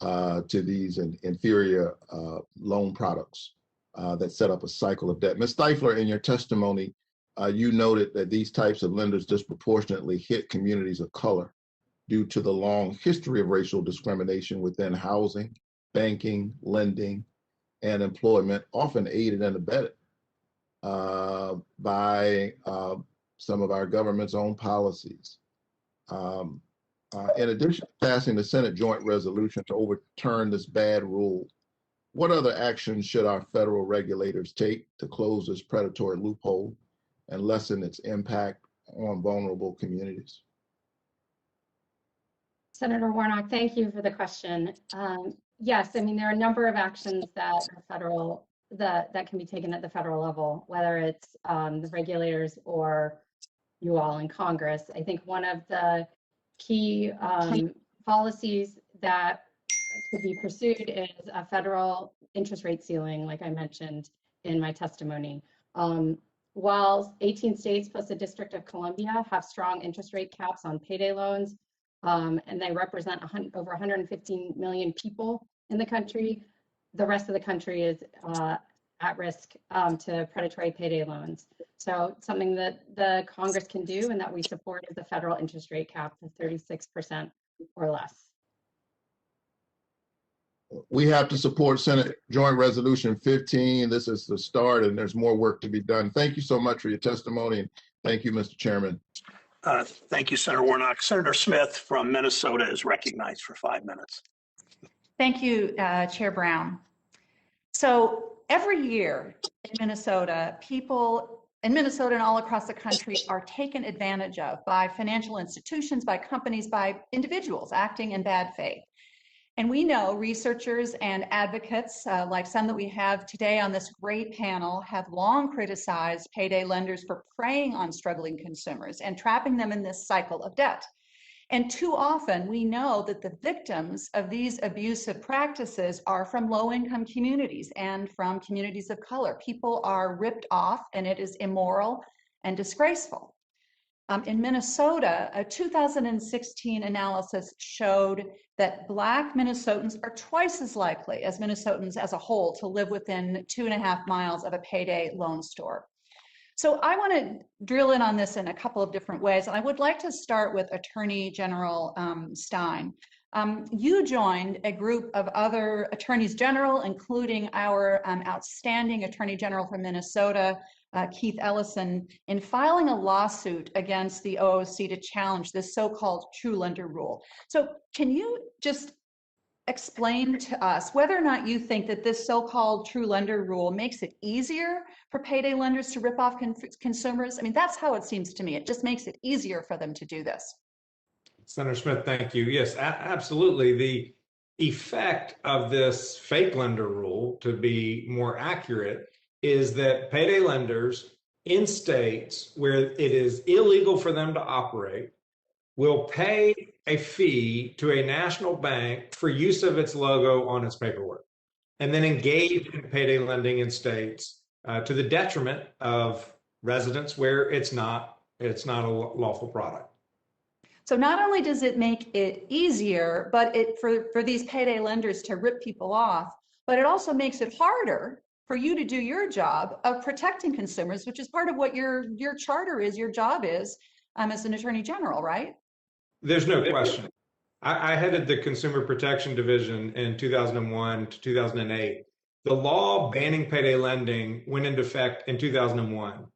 to these inferior loan products that set up a cycle of debt. Ms. Stifler, in your testimony, you noted that these types of lenders disproportionately hit communities of color due to the long history of racial discrimination within housing, banking, lending, and employment, often aided and abetted by some of our government's own policies. In addition to passing the Senate joint resolution to overturn this bad rule, what other actions should our federal regulators take to close this predatory loophole and lessen its impact on vulnerable communities? Senator Warnock, thank you for the question. Yes, I mean, there are a number of actions that are federal, that can be taken at the federal level, whether it's the regulators or you all in Congress. I think one of the key policies that could be pursued is a federal interest rate ceiling, like I mentioned in my testimony. While 18 states plus the District of Columbia have strong interest rate caps on payday loans, and they represent over 115 million people in the country, the rest of the country is at risk to predatory payday loans. So something that the Congress can do and that we support is the federal interest rate cap of 36% or less. We have to support Senate Joint Resolution 15. This is the start, and there's more work to be done. Thank you so much for your testimony, and thank you, Mr. Chairman. Thank you, Senator Warnock. Senator Smith from Minnesota is recognized for 5 minutes. Thank you, Chair Brown. So every year in Minnesota, people in Minnesota and all across the country are taken advantage of by financial institutions, by companies, by individuals acting in bad faith. And we know researchers and advocates, like some that we have today on this great panel, have long criticized payday lenders for preying on struggling consumers and trapping them in this cycle of debt. And too often we know that the victims of these abusive practices are from low-income communities and from communities of color. People are ripped off, and it is immoral and disgraceful. In Minnesota, a 2016 analysis showed that Black Minnesotans are twice as likely as Minnesotans as a whole to live within 2.5 miles of a payday loan store. So I want to drill in on this in a couple of different ways, and I would like to start with Attorney General Stein. You joined a group of other attorneys general, including our outstanding Attorney General from Minnesota, Keith Ellison, in filing a lawsuit against the OOC to challenge this so-called true lender rule. So can you just explain to us whether or not you think that this so-called true lender rule makes it easier for payday lenders to rip off consumers? I mean, that's how it seems to me. It just makes it easier for them to do this. Senator Smith, thank you. Yes, absolutely. The effect of this fake lender rule, to be more accurate, is that payday lenders in states where it is illegal for them to operate will pay a fee to a national bank for use of its logo on its paperwork, and then engage in payday lending in states to the detriment of residents where it's not a lawful product. So not only does it make it easier, but for these payday lenders to rip people off, but it also makes it harder for you to do your job of protecting consumers, which is part of what your charter is, your job is as an attorney general, right? There's no question. I headed the Consumer Protection Division in 2001 to 2008. The law banning payday lending went into effect in 2001.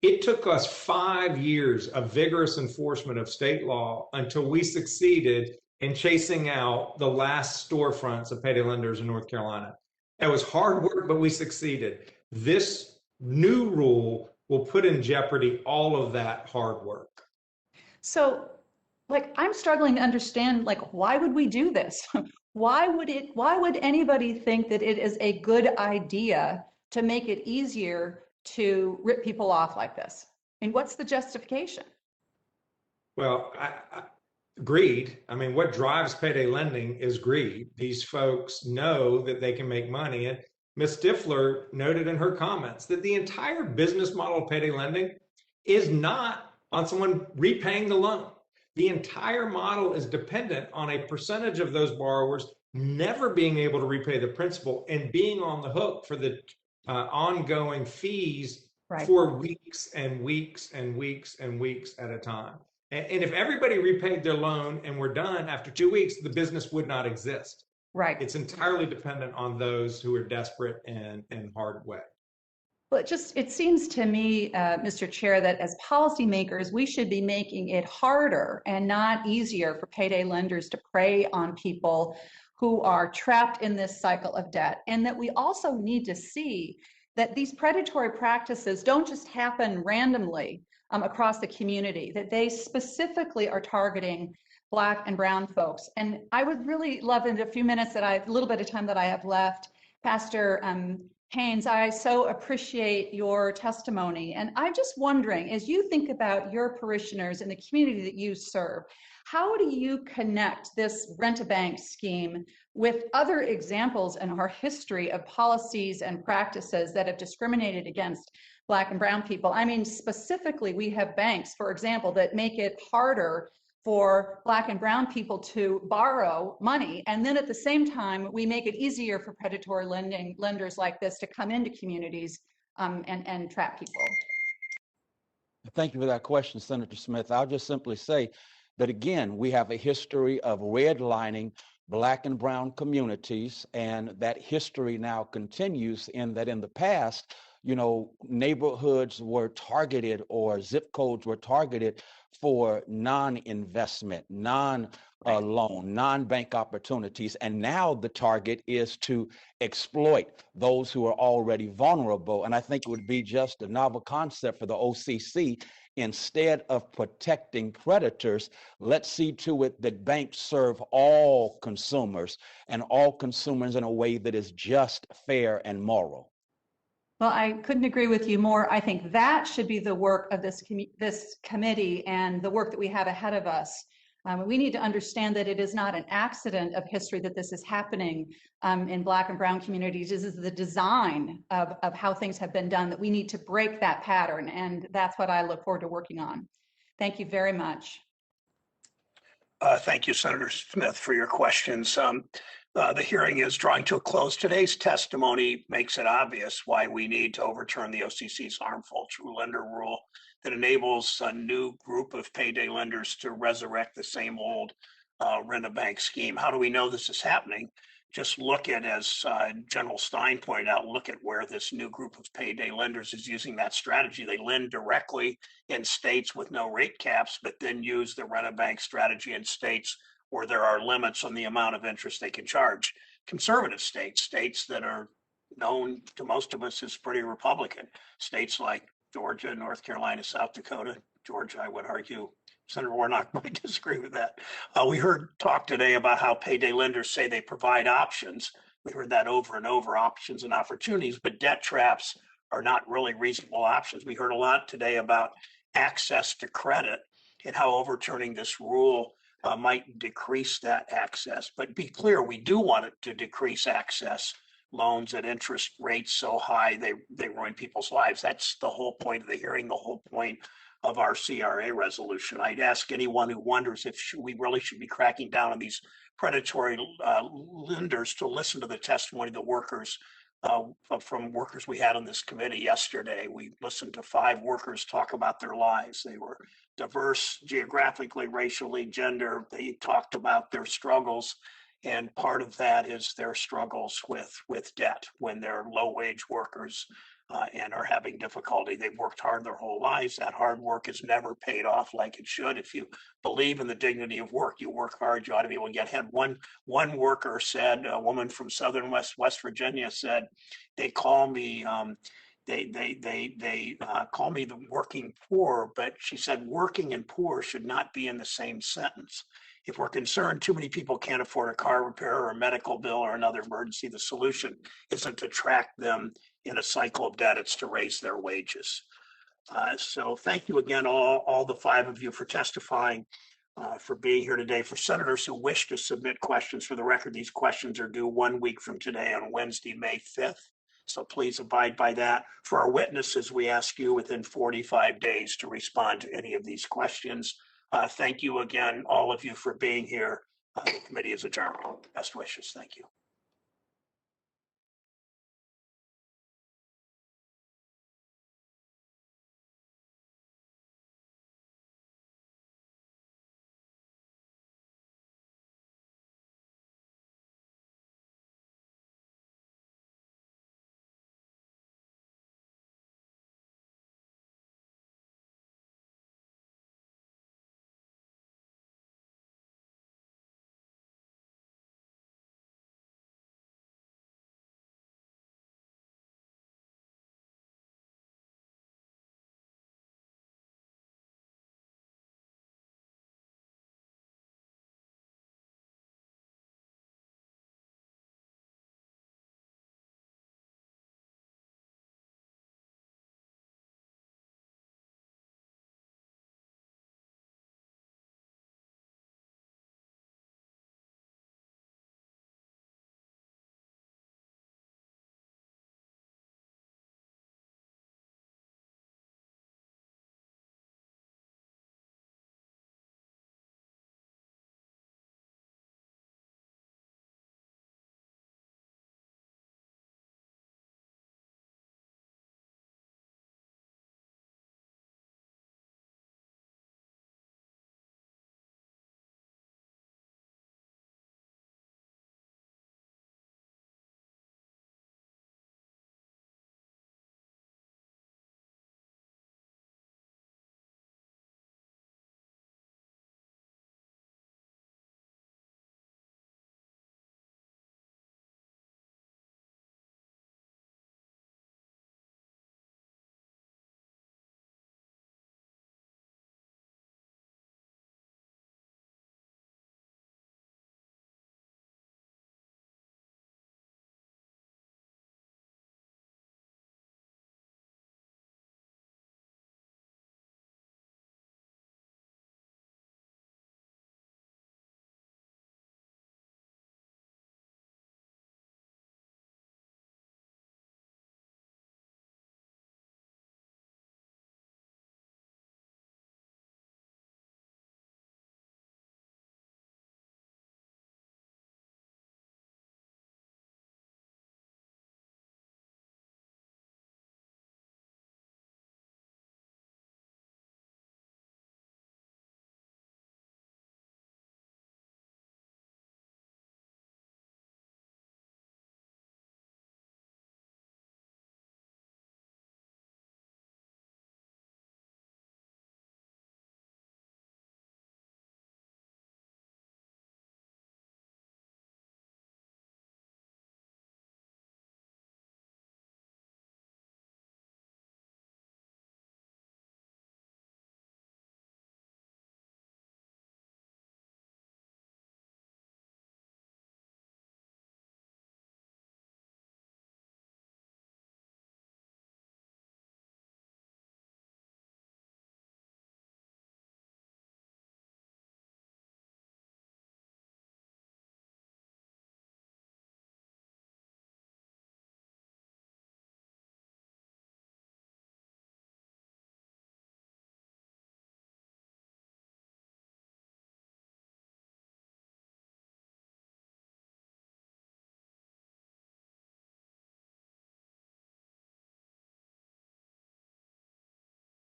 It took us 5 years of vigorous enforcement of state law until we succeeded in chasing out the last storefronts of payday lenders in North Carolina. It was hard work, but we succeeded. This new rule will put in jeopardy all of that hard work. So, I'm struggling to understand, why would we do this? Why would anybody think that it is a good idea to make it easier to rip people off like this? I mean, what's the justification? Well, greed. I mean, what drives payday lending is greed. These folks know that they can make money. And Ms. Stifler noted in her comments that the entire business model of payday lending is not on someone repaying the loan. The entire model is dependent on a percentage of those borrowers never being able to repay the principal and being on the hook for the ongoing fees for weeks and weeks and weeks and weeks at a time. And if everybody repaid their loan and were done after 2 weeks, the business would not exist. Right. It's entirely dependent on those who are desperate and hard way. Well, it seems to me, Mr. Chair, that as policymakers, we should be making it harder and not easier for payday lenders to prey on people who are trapped in this cycle of debt. And that we also need to see that these predatory practices don't just happen randomly across the community, that they specifically are targeting Black and brown folks. And I would really love, in a few minutes a little bit of time that I have left, Pastor Haynes, I so appreciate your testimony. And I'm just wondering, as you think about your parishioners and the community that you serve, how do you connect this Rent-a-Bank scheme with other examples in our history of policies and practices that have discriminated against Black and brown people? I mean, specifically, we have banks, for example, that make it harder for Black and brown people to borrow money. And then at the same time, we make it easier for predatory lenders like this to come into communities and trap people. Thank you for that question, Senator Smith. I'll just simply say that, again, we have a history of redlining Black and brown communities, and that history now continues in that in the past, neighborhoods were targeted or zip codes were targeted for non-investment, non-loan, non-bank opportunities. And now the target is to exploit those who are already vulnerable. And I think it would be just a novel concept for the OCC. Instead of protecting creditors, let's see to it that banks serve all consumers and all consumers in a way that is just, fair, and moral. Well, I couldn't agree with you more. I think that should be the work of this committee and the work that we have ahead of us. We need to understand that it is not an accident of history that this is happening in Black and brown communities. This is the design of how things have been done, that we need to break that pattern. And that's what I look forward to working on. Thank you very much. Thank you, Senator Smith, for your questions. The hearing is drawing to a close. Today's testimony makes it obvious why we need to overturn the OCC's harmful true lender rule that enables a new group of payday lenders to resurrect the same old Rent-a-Bank scheme. How do we know this is happening? Just look at, as General Stein pointed out, look at where this new group of payday lenders is using that strategy. They lend directly in states with no rate caps, but then use the Rent-a-Bank strategy in states where there are limits on the amount of interest they can charge. Conservative states that are known to most of us as pretty Republican, states like Georgia, North Carolina, South Dakota, Georgia, I would argue, Senator Warnock might disagree with that. We heard talk today about how payday lenders say they provide options. We heard that over and over, options and opportunities, but debt traps are not really reasonable options. We heard a lot today about access to credit and how overturning this rule might decrease that access. But be clear, we do want it to decrease access. Loans at interest rates so high, they ruin people's lives. That's the whole point of the hearing, the whole point of our CRA resolution. I'd ask anyone who wonders if we really should be cracking down on these predatory lenders to listen to the testimony of the workers, from workers we had on this committee yesterday. We listened to 5 workers talk about their lives. They were diverse geographically, racially, gender. They talked about their struggles. And part of that is their struggles with debt when they're low-wage workers and are having difficulty. They've worked hard their whole lives. That hard work is never paid off like it should. If you believe in the dignity of work, you work hard, you ought to be able to get ahead. One worker said, a woman from Southern West Virginia said, they call me they call me the working poor, but she said working and poor should not be in the same sentence. If we're concerned too many people can't afford a car repair or a medical bill or another emergency, the solution isn't to track them in a cycle of debt, it's to raise their wages. So thank you again, all the 5 of you for testifying, for being here today. For senators who wish to submit questions, for the record, these questions are due 1 week from today on Wednesday, May 5th. So please abide by that. For our witnesses, we ask you within 45 days to respond to any of these questions. Thank you again, all of you, for being here. The committee is adjourned. Best wishes. Thank you.